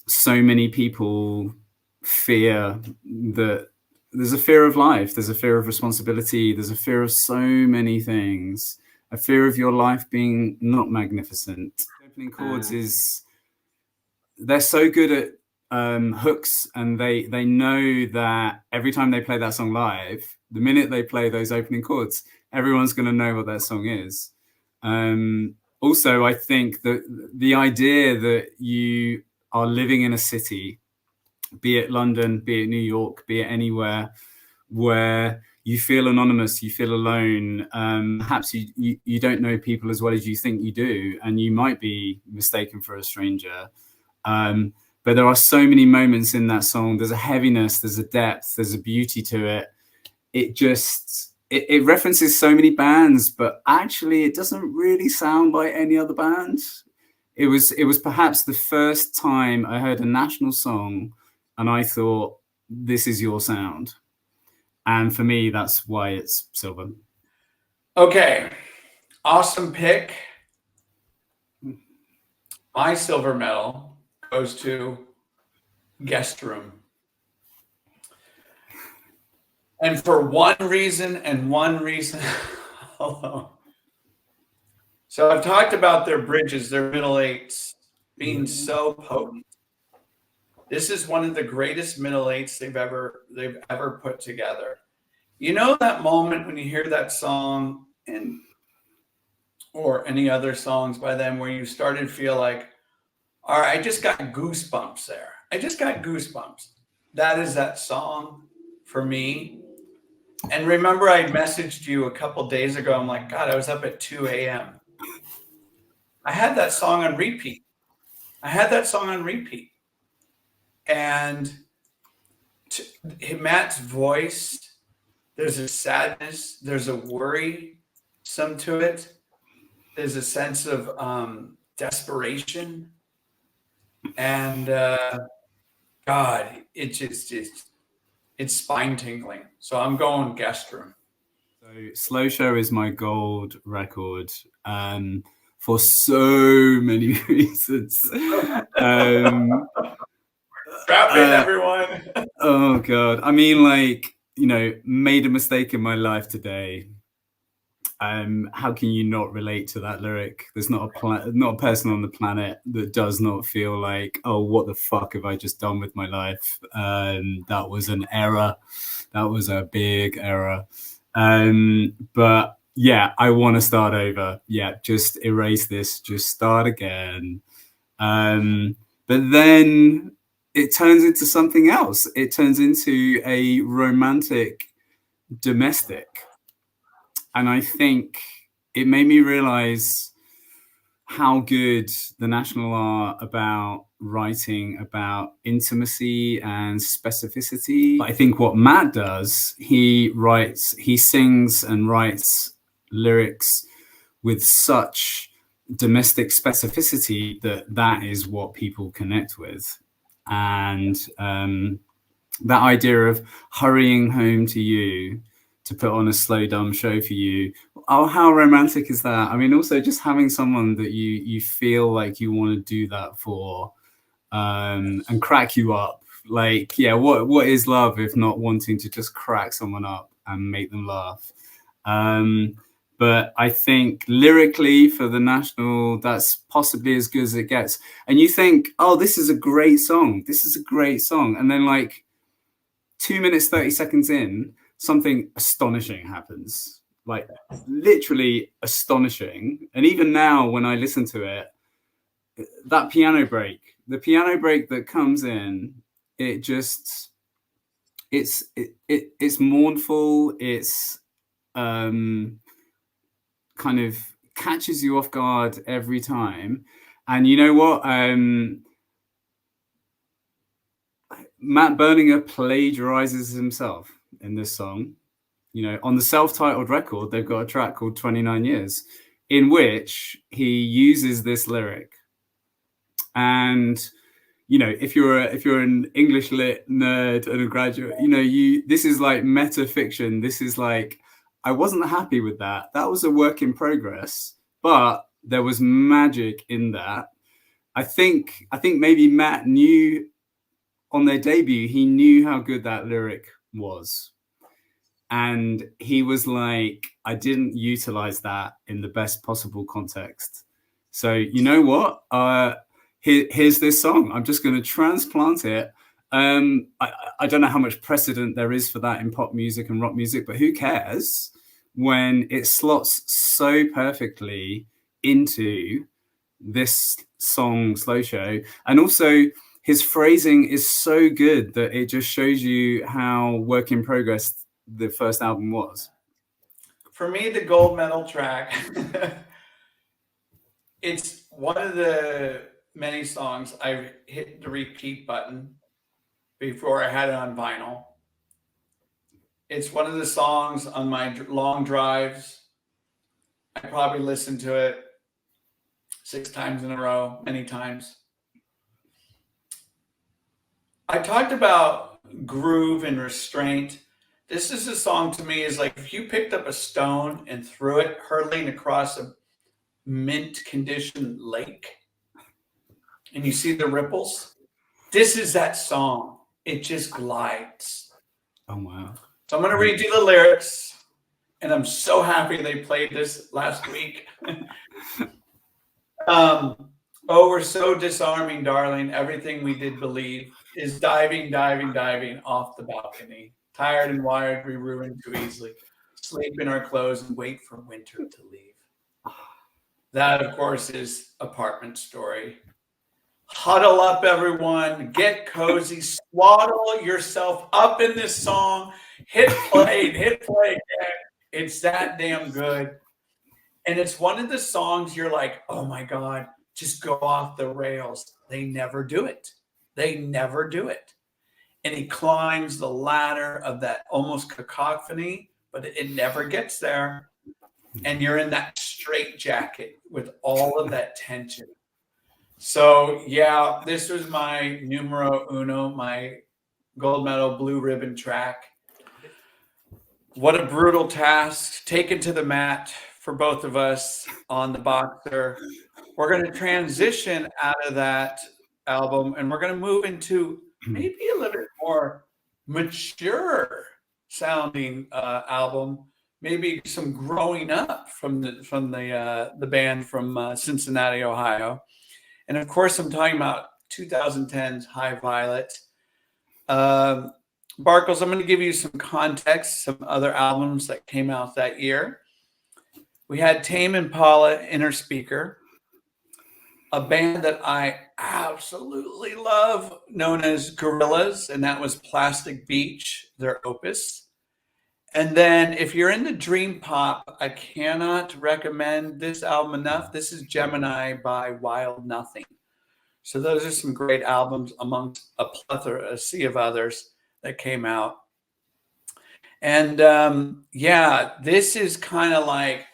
so many people fear that there's a fear of life, there's a fear of responsibility, there's a fear of so many things, a fear of your life being not magnificent. Opening chords is, they're so good at hooks, and they know that every time they play that song live, the minute they play those opening chords, everyone's going to know what that song is. Also, I think that the idea that you are living in a city, be it London, be it New York, be it anywhere, where you feel anonymous, you feel alone, perhaps you don't know people as well as you think you do, and you might be mistaken for a stranger. But there are so many moments in that song. There's a heaviness, there's a depth, there's a beauty to it. It references so many bands, but actually it doesn't really sound like any other band. It was perhaps the first time I heard a National song and I thought, this is your sound. And for me, that's why it's silver. Okay, awesome pick. My silver medal goes to Guest Room. And for one reason and one reason alone. So I've talked about their bridges, their middle eights being so potent. This is one of the greatest middle eights they've ever put together. You know that moment when you hear that song or any other songs by them where you started to feel like, all right, I just got goosebumps there. I just got goosebumps. That is that song for me. And remember, I messaged you a couple days ago. I'm like, God, I was up at 2 a.m. I had that song on repeat. And Matt's voice, there's a sadness, there's a worry, some to it. There's a sense of desperation. And God, it's spine tingling. So I'm going Guest Room. So Slow Show is my gold record for so many reasons. Strap in, everyone. Oh God. I mean, like, made a mistake in my life today. How can you not relate to that lyric? There's not a person on the planet that does not feel like, oh, what the fuck have I just done with my life? That was an error. That was a big error. But yeah, I want to start over. Yeah, just erase this, just start again. But then it turns into something else. It turns into a romantic domestic. And I think it made me realize how good the National are about writing about intimacy and specificity. I think what Matt does, he sings and writes lyrics with such domestic specificity that is what people connect with. And that idea of hurrying home to you to put on a slow, dumb show for you. Oh, how romantic is that? I mean, also just having someone that you feel like you want to do that for, and crack you up. Like, yeah, what is love if not wanting to just crack someone up and make them laugh? But I think lyrically for the National, that's possibly as good as it gets. And you think, oh, this is a great song. This is a great song. And then like 2 minutes, 30 seconds in, something astonishing happens. like literally astonishing. And even now, when I listen to it, that the piano break that comes in, it just it's mournful. It's kind of catches you off guard every time. And you know what? Matt Berninger plagiarizes himself in this song. You know, on the self-titled record, they've got a track called 29 Years, in which he uses this lyric. And you know, if you're an English lit nerd and a graduate, you know, this is like meta fiction. This is like, I wasn't happy with that. That was a work in progress, but there was magic in that. I think maybe Matt knew on their debut, he knew how good that lyric was. And he was like, I didn't utilize that in the best possible context. So you know what? Here's this song. I'm just going to transplant it. I don't know how much precedent there is for that in pop music and rock music, but who cares when it slots so perfectly into this song, Slow Show. And also his phrasing is so good that it just shows you how work in progress the first album was. For me, the gold medal track, it's one of the many songs I hit the repeat button before I had it on vinyl. It's one of the songs on my long drives. I probably listened to it 6 times in a row, many times. I talked about groove and restraint. This is a song to me is like if you picked up a stone and threw it hurtling across a mint condition lake and you see the ripples. This is that song. It just glides. Oh, wow. So I'm going to read you the lyrics, and I'm so happy they played this last week. Oh, we're so disarming, darling. Everything we did believe is diving, diving, diving off the balcony. Tired and wired, we ruin too easily. Sleep in our clothes and wait for winter to leave. That, of course, is Apartment Story. Huddle up, everyone. Get cozy. Swaddle yourself up in this song. Hit play. Hit play again. It's that damn good. And it's one of the songs you're like, oh my God, just go off the rails. They never do it. They never do it. And he climbs the ladder of that almost cacophony, but it never gets there. And you're in that straight jacket with all of that tension. So yeah, this was my numero uno, my gold medal blue ribbon track. What a brutal task taken to the mat for both of us on the Boxer. We're going to transition out of that album and we're going to move into maybe a little bit more mature sounding album. Maybe some growing up from the band from Cincinnati, Ohio. And of course, I'm talking about 2010's High Violet. Barcles, I'm going to give you some context, some other albums that came out that year. We had Tame Impala, Inner Speaker, a band that I absolutely love, known as Gorillaz, and that was Plastic Beach, their opus. And then if you're into dream pop, I cannot recommend this album enough. This is Gemini by Wild Nothing. So those are some great albums amongst a plethora, a sea of others that came out. And yeah, this is kind of like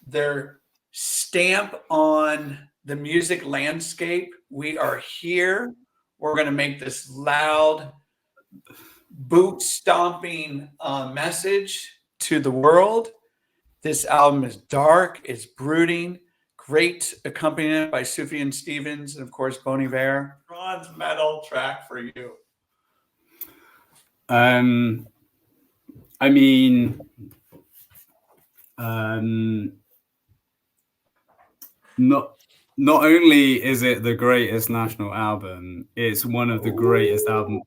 their stamp on the music landscape. We are here. We're going to make this loud, boot stomping message to the world. This album is dark, it's brooding, great accompaniment by Sufjan Stevens and of course Bon Iver. Bronze medal track for you. I mean, not only is it the greatest national album, it's one of the greatest albums.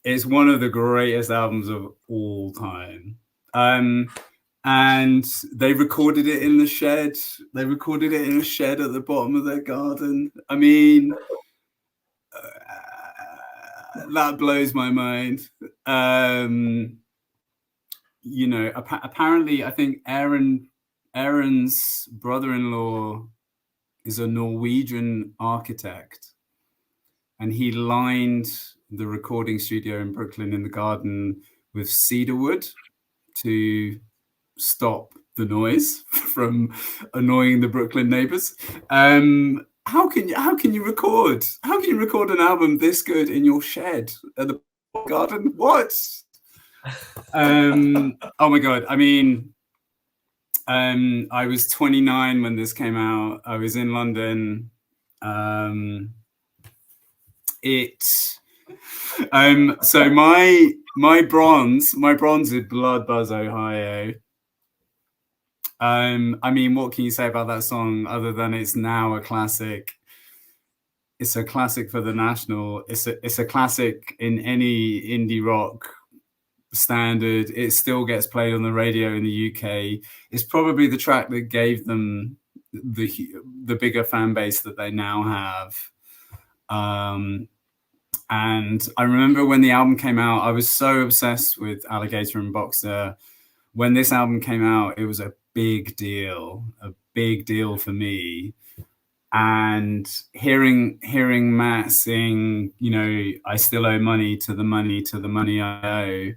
It's one of the greatest albums of all time. and they recorded it in the shed. They recorded it in a shed at the bottom of their garden. I mean, that blows my mind. You know, apparently, I think Aaron's brother-in-law is a Norwegian architect, and he lined the recording studio in Brooklyn in the garden with cedar wood to stop the noise from annoying the Brooklyn neighbors. How can you record an album this good in your shed at the garden? What? Oh my god! I mean, I was 29 when this came out. I was in London. So my bronze is Blood Buzz, Ohio. I mean, what can you say about that song other than it's now a classic? It's a classic for the National. It's a classic in any indie rock standard. It still gets played on the radio in the UK. It's probably the track that gave them the bigger fan base that they now have. And I remember when the album came out, I was so obsessed with Alligator and Boxer. When this album came out, it was a big deal for me. And hearing Matt sing, you know, I still owe money to the money I owe.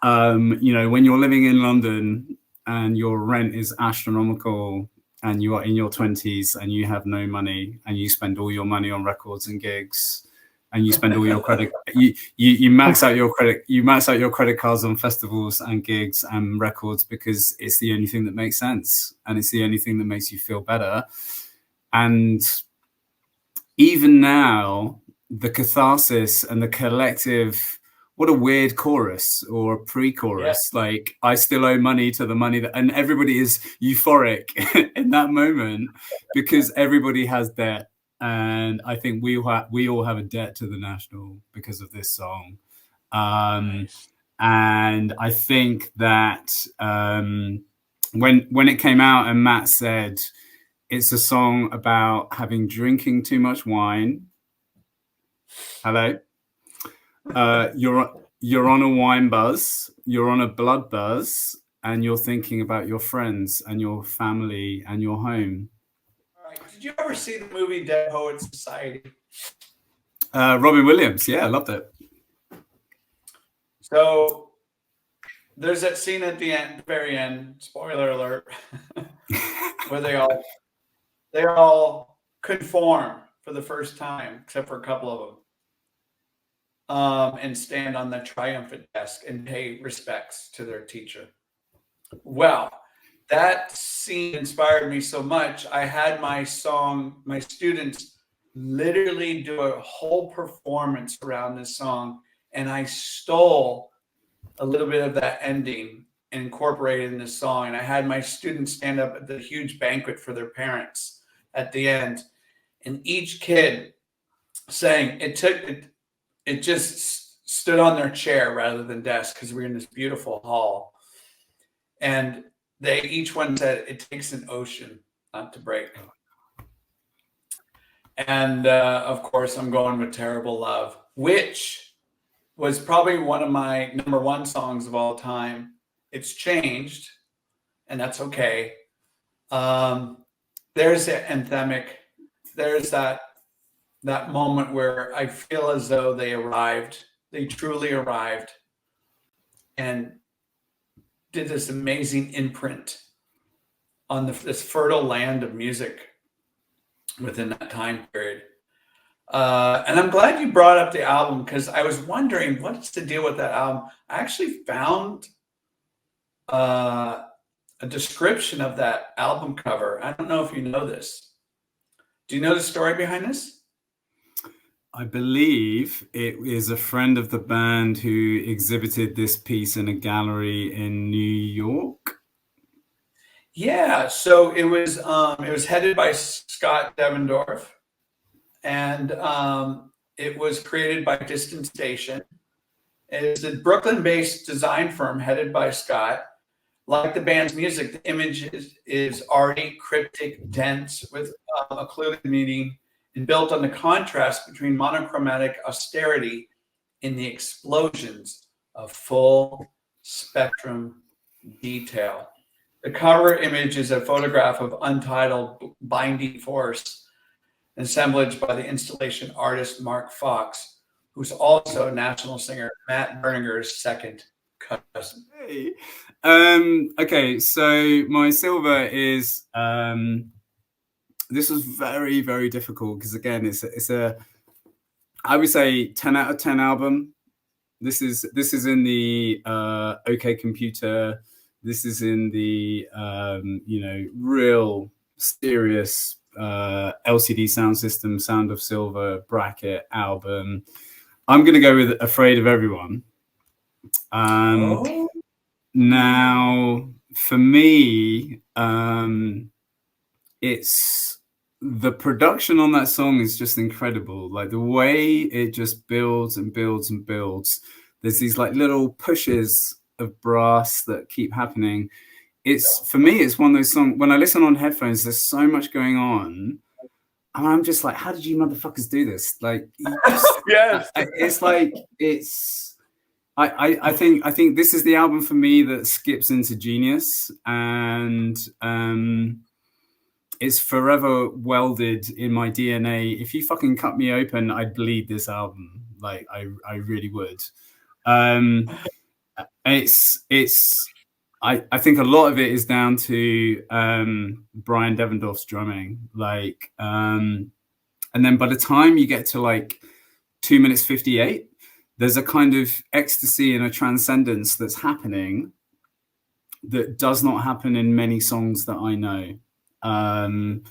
You know, when you're living in London and your rent is astronomical and you are in your 20s and you have no money and you spend all your money on records and gigs and you spend all your credit, you max out your credit cards on festivals and gigs and records because it's the only thing that makes sense and it's the only thing that makes you feel better. And even now, the catharsis and the collective, what a weird chorus or pre-chorus. Yeah. Like, I still owe money to the money that, and everybody is euphoric in that moment because everybody has debt. And I think we all have a debt to the National because of this song. Nice. And I think that when it came out and Matt said, it's a song about drinking too much wine. Hello? You're on a wine buzz, you're on a blood buzz, and you're thinking about your friends and your family and your home. All right. Did you ever see the movie Dead Poets Society? Robin Williams, yeah, I loved it. So there's that scene at the very end, spoiler alert, where they all conform for the first time, except for a couple of them, and stand on the triumphant desk and pay respects to their teacher. Well, that scene inspired me so much. I had my students literally do a whole performance around this song, and I stole a little bit of that ending and incorporated in this song. And I had my students stand up at the huge banquet for their parents at the end, and each kid sang. It just stood on their chair rather than desk because we were in this beautiful hall, and they each one said, "It takes an ocean not to break." And of course, I'm going with "Terrible Love," which was probably one of my number one songs of all time. It's changed, and that's okay. There's the anthemic. There's that moment where I feel as though they truly arrived and did this amazing imprint on this fertile land of music within that time period. And I'm glad you brought up the album because I was wondering what's the deal with that album. I actually found a description of that album cover. I don't know if you know this. Do you know the story behind this? I believe it is a friend of the band who exhibited this piece in a gallery in New York. Yeah, so it was headed by Scott Devendorf, and it was created by Distant Station. It's a Brooklyn-based design firm headed by Scott. Like the band's music, the image is arty, cryptic, dense, with a clue meaning, and built on the contrast between monochromatic austerity in the explosions of full spectrum detail. The cover image is a photograph of untitled Binding Force, an assemblage by the installation artist Mark Fox, who's also national singer Matt Berninger's second cousin. Hey. Okay, so my silver is this was very, very difficult because again, it's a I would say 10 out of 10 album. This is in the OK Computer. This is in the real serious LCD sound system, Sound of Silver bracket album. I'm gonna go with Afraid of Everyone. Now, for me, it's the production on that song is just incredible. Like the way it just builds and builds and builds. There's these like little pushes of brass that keep happening. It's for me, it's one of those songs. When I listen on headphones, there's so much going on, and I'm just like, how did you motherfuckers do this? Like, you just, yes, it's like it's. I think this is the album for me that skips into genius, and it's forever welded in my DNA. If you fucking cut me open, I'd bleed this album. Like I really would. I think a lot of it is down to Brian Devendorf's drumming. Like, and then by the time you get to like 2 minutes 58, there's a kind of ecstasy and a transcendence that's happening that does not happen in many songs that I know. And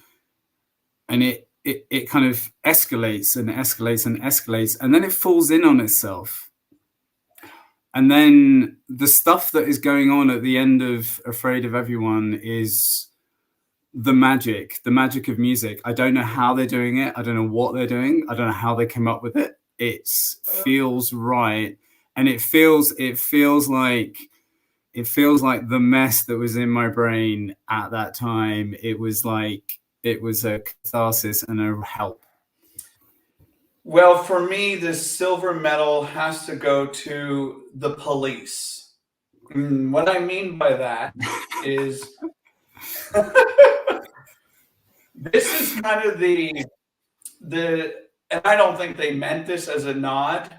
it kind of escalates and escalates and escalates, and then it falls in on itself. And then the stuff that is going on at the end of Afraid of Everyone is the magic of music. I don't know how they're doing it. I don't know what they're doing. I don't know how they came up with it. It feels right, and it feels like the mess that was in my brain at that time. It was a catharsis and a help. Well, for me, this silver medal has to go to The Police. What I mean by that is this is kind of the and I don't think they meant this as a nod,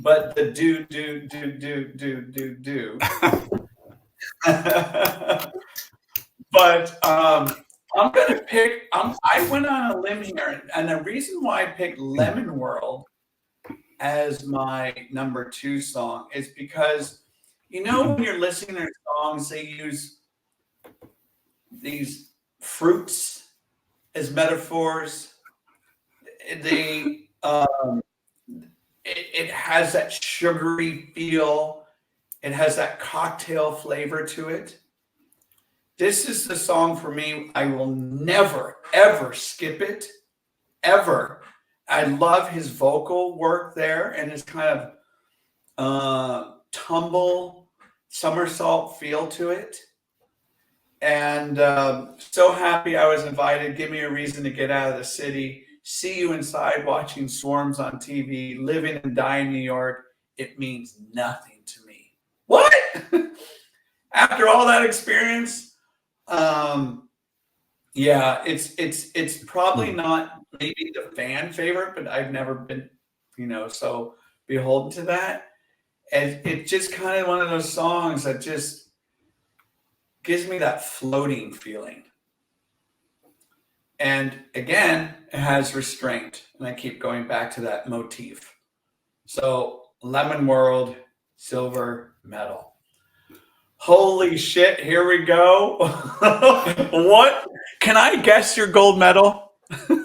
but the do. But I'm gonna pick. I went on a limb here, and the reason why I picked Lemon World as my number 2 song is because when you're listening to songs, they use these fruits as metaphors. It has that sugary feel. It has that cocktail flavor to it. This is the song for me. I will never, ever skip it, ever. I love his vocal work there and his kind of tumble, somersault feel to it. And so happy I was invited. Give me a reason to get out of the city. See you inside watching swarms on TV. Living and dying in New York. It means nothing to me. What? After all that experience? Yeah, it's probably not maybe the fan favorite, but I've never been, so beholden to that. And it's just kind of one of those songs that just gives me that floating feeling. And again, it has restraint. And I keep going back to that motif. So Lemon World, silver medal. Holy shit, here we go. What? Can I guess your gold medal?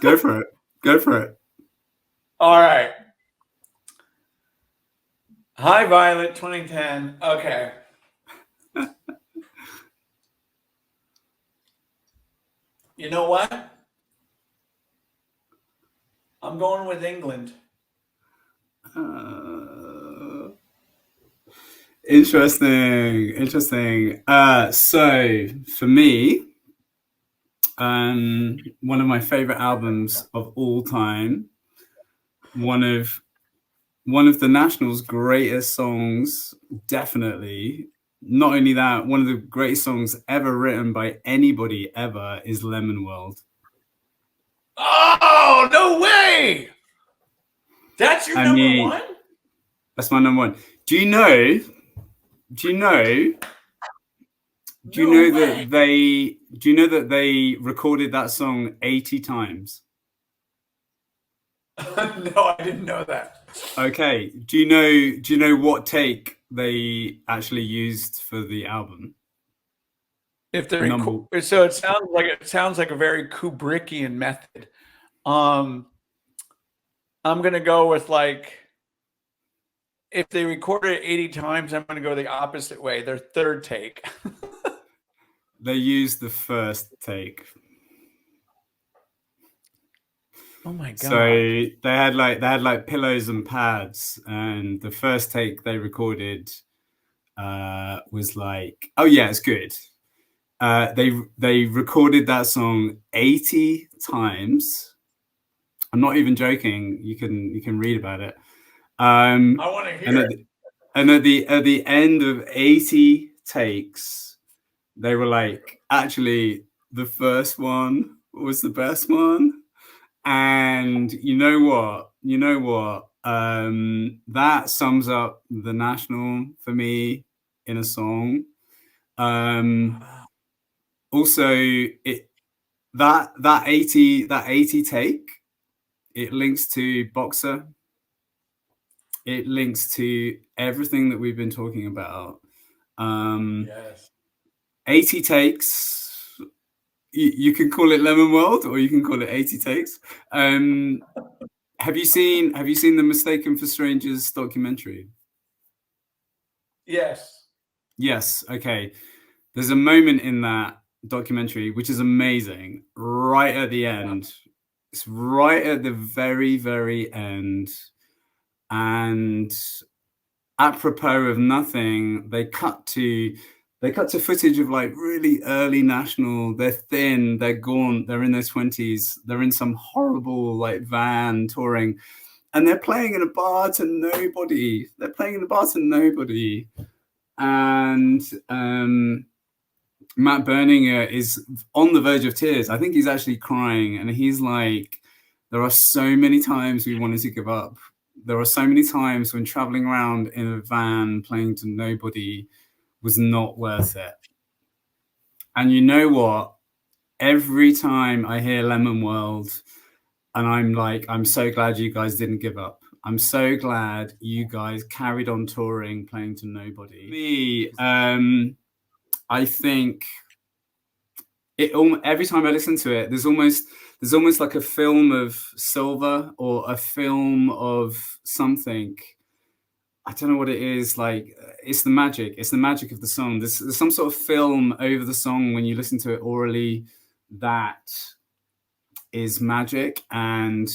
Go for it. Go for it. All right. Hi, Violet, 2010. Okay. You know what? I'm going with England. Interesting. So for me, one of my favorite albums of all time, one of one of the Nationals' greatest songs, definitely. Not only that, one of the greatest songs ever written by anybody ever is Lemon World. Oh, no way! That's your I number mean, one? that's my number one. Do you know? Do you know? Do you No know way. that they? Do you know that they recorded that song 80 times? No, I didn't know that. Okay. Do you know? Do you know what take they actually used for the album? If they're Number. so it sounds like a very Kubrickian method. Um, I'm gonna go with like if they recorded it 80 times, I'm gonna go the opposite way. Their third take. They used the first take. Oh my So god. they had like pillows and pads, and the first take they recorded was like, oh yeah, it's good. They recorded that song 80 times. I'm not even joking. You can read about it. I want to And hear at it. the, and at the end of 80 takes, they were like, actually, the first one was the best one. And you know what? You know what? That sums up the National for me in a song. Um, Wow. Also, that 80 take, it links to Boxer. It links to everything that we've been talking about. Um, Yes. 80 takes. You can call it Lemon World, or you can call it 80 takes. Have you seen the Mistaken for Strangers documentary? Yes. Yes. Okay. There's a moment in that documentary which is amazing. Right at the Yeah. end, it's right at the very, very end, and apropos of nothing, they cut to footage of like really early National. They're thin, they're gaunt, they're in their 20s, they're in some horrible like van touring, and they're playing in a bar to nobody. They're playing in a bar to nobody. And Matt Berninger is on the verge of tears. I think he's actually crying, and he's like, there are so many times we wanted to give up. There are so many times when traveling around in a van playing to nobody was not worth it. And you know what? Every time I hear Lemon World, and I'm like, I'm so glad you guys didn't give up. I'm so glad you guys carried on touring, playing to nobody. Me, I think every time I listen to it, there's almost like a film of Silver or a film of something. I don't know what it is. Like, it's the magic. It's the magic of the song. There's some sort of film over the song when you listen to it orally that is magic. And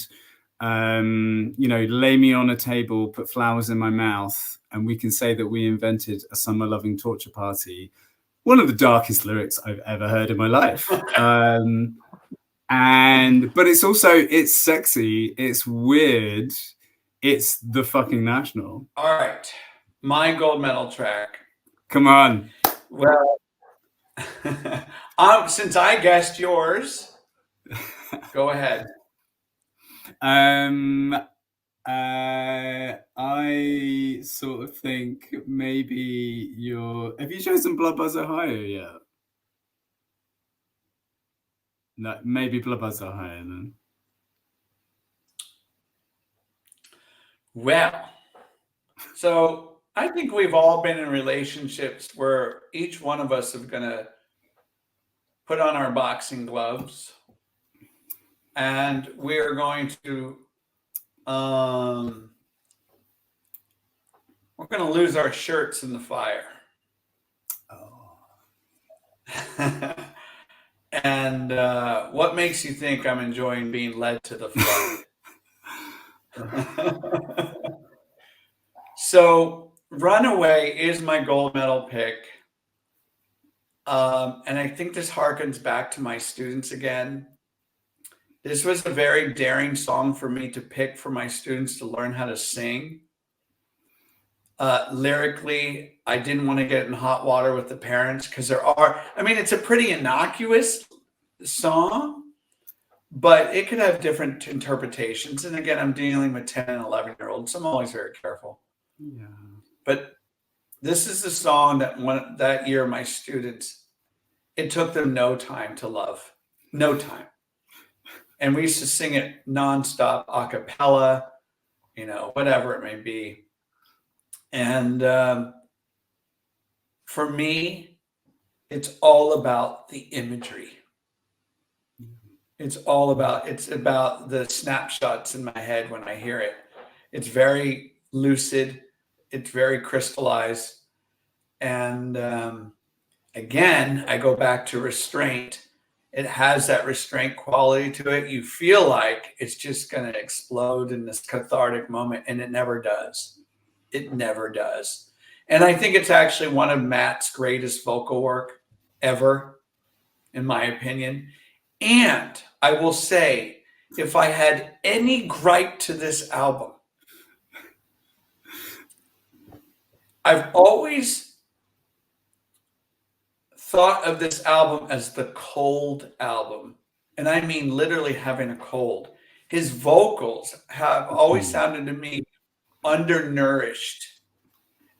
lay me on a table, put flowers in my mouth, and we can say that we invented a summer loving torture party. One of the darkest lyrics I've ever heard in my life. But it's sexy, it's weird, it's the fucking National. All right. My gold medal track. Come on. Well, since I guessed yours, go ahead. Um, I sort of think maybe have you chosen Blood Buzz Ohio yet? No, maybe Blood Buzz Ohio then. Well, so I think we've all been in relationships where each one of us is going to put on our boxing gloves and we're going to we're going to lose our shirts in the fire. And what makes you think I'm enjoying being led to the flood? So Runaway is my gold medal pick. And I think this harkens back to my students again. This was a very daring song for me to pick for my students to learn how to sing. Lyrically, I didn't want to get in hot water with the parents because it's a pretty innocuous song, but it could have different interpretations. And again, I'm dealing with 10 and 11-year-olds, so I'm always very careful. Yeah. But this is the song that year, my students, it took them no time to love, no time. And we used to sing it nonstop, a cappella, whatever it may be. And for me, it's all about the imagery. It's about the snapshots in my head when I hear it. It's very lucid. It's very crystallized. And again, I go back to restraint. It has that restraint quality to it. You feel like it's just going to explode in this cathartic moment, and it never does. It never does. And I think it's actually one of Matt's greatest vocal work ever, in my opinion. And I will say, if I had any gripe to this album, I've always thought of this album as the cold album. And I mean literally having a cold. His vocals have always sounded to me undernourished.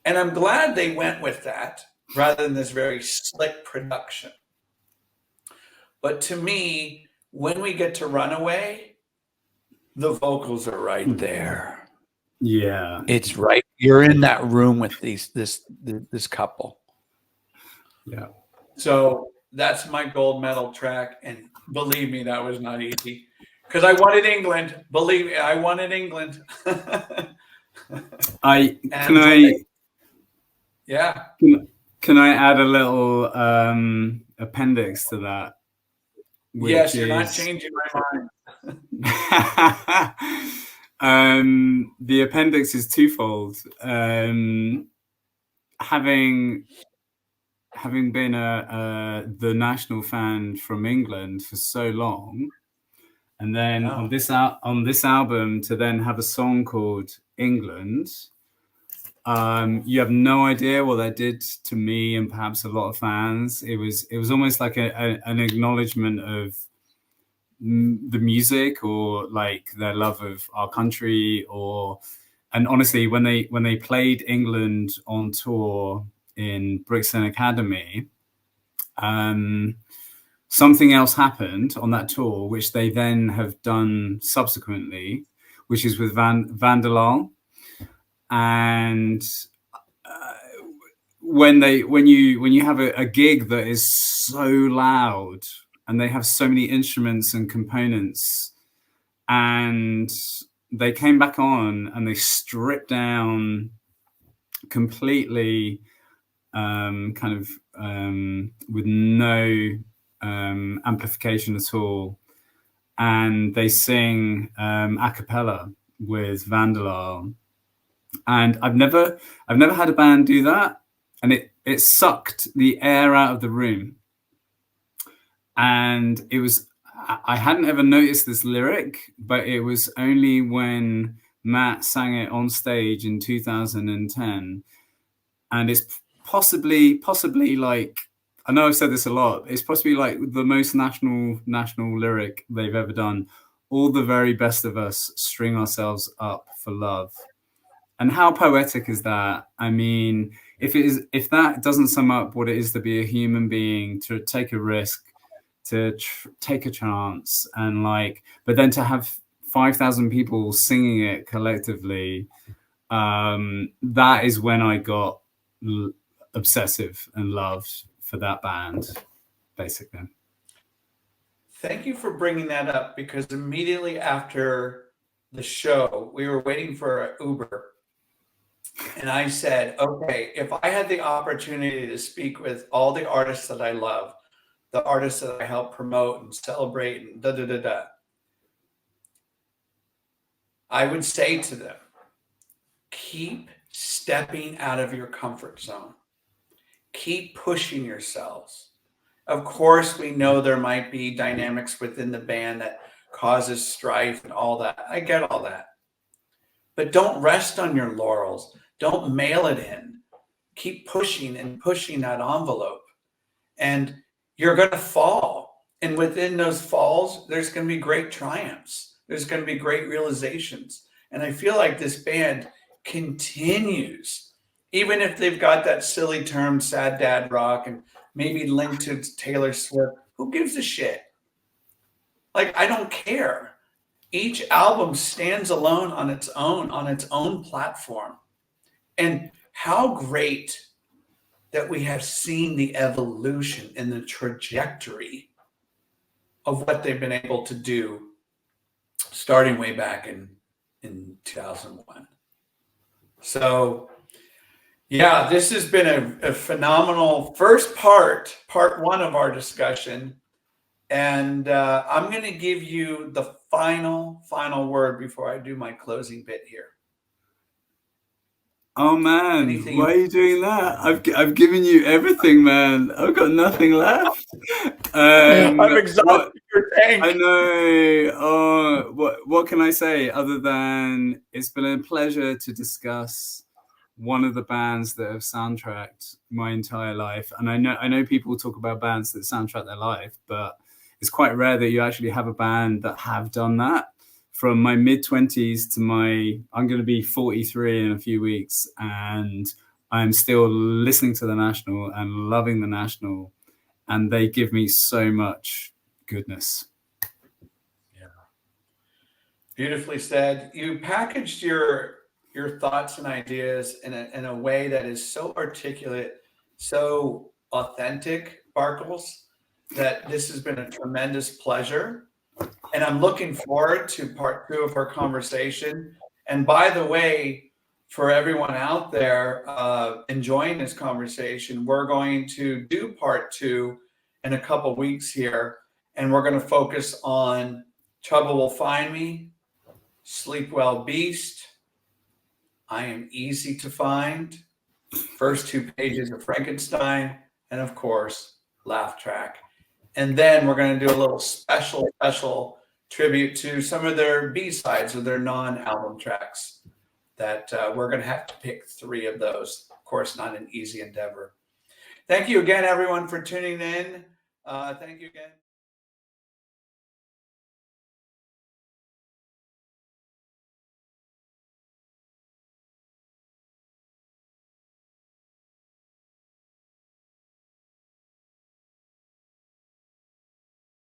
And I'm glad they went with that rather than this very slick production. But to me, when we get to Runaway, the vocals are right there. Yeah. It's right. You're in that room with this couple. Yeah. So that's my gold medal track. And believe me, that was not easy. Because I wanted England. Believe me, I wanted England. Yeah. Can I add a little appendix to that? Yes, you're not changing my mind. The appendix is twofold. Having been the national fan from England for so long, and then on this album to then have a song called England. You have no idea what that did to me and perhaps a lot of fans. It was almost like an acknowledgement of the music, or like their love of our country, and honestly, when they played England on tour in Brixton Academy, something else happened on that tour, which they then have done subsequently, which is with Vanderlal. And when you have a gig that is so loud and they have so many instruments and components, and they came back on and they stripped down completely, with no amplification at all, and they sing a cappella with Vanderlal. And I've never had a band do that, and it sucked the air out of the room. And I hadn't ever noticed this lyric, but it was only when Matt sang it on stage in 2010, and it's possibly like, I know I've said this a lot, it's possibly like the most national lyric they've ever done. All the very best of us string ourselves up for love. And how poetic is that? I mean, if that doesn't sum up what it is to be a human being, to take a risk, to take a chance, and but then to have 5,000 people singing it collectively, that is when I got obsessive and loved for that band, basically. Thank you for bringing that up, because immediately after the show, we were waiting for an Uber. And I said, okay, if I had the opportunity to speak with all the artists that I love, the artists that I help promote and celebrate and I would say to them, keep stepping out of your comfort zone. Keep pushing yourselves. Of course, we know there might be dynamics within the band that causes strife and all that. I get all that. But don't rest on your laurels. Don't mail it in. Keep pushing and pushing that envelope. And you're going to fall. And within those falls, there's going to be great triumphs. There's going to be great realizations. And I feel like this band continues, even if they've got that silly term, sad dad rock, and maybe linked to Taylor Swift. Who gives a shit? Like, I don't care. Each album stands alone on its own platform. And how great that we have seen the evolution and the trajectory of what they've been able to do starting way back in 2001. So, yeah, this has been a phenomenal first part one of our discussion. And I'm going to give you the final word before I do my closing bit here. Oh man, why are you doing that? I've given you everything, man. I've got nothing left. I'm exhausted. I know. Oh, what can I say other than it's been a pleasure to discuss one of the bands that have soundtracked my entire life. And I know people talk about bands that soundtrack their life, but it's quite rare that you actually have a band that have done that. From my mid-20s to I'm going to be 43 in a few weeks, and I'm still listening to the National and loving the National, and they give me so much goodness. Yeah. Beautifully said. You packaged your thoughts and ideas in a way that is so articulate, so authentic, Barcles, that this has been a tremendous pleasure. And I'm looking forward to part 2 of our conversation. And by the way, for everyone out there enjoying this conversation, we're going to do part 2 in a couple weeks here. And we're going to focus on Trouble Will Find Me, Sleep Well Beast, I Am Easy to Find, first 2 pages of Frankenstein, and of course, Laugh Track. And then we're going to do a little special tribute to some of their B-sides or their non-album tracks that we're going to have to pick 3 of those. Of course, not an easy endeavor. Thank you again, everyone, for tuning in. Thank you again.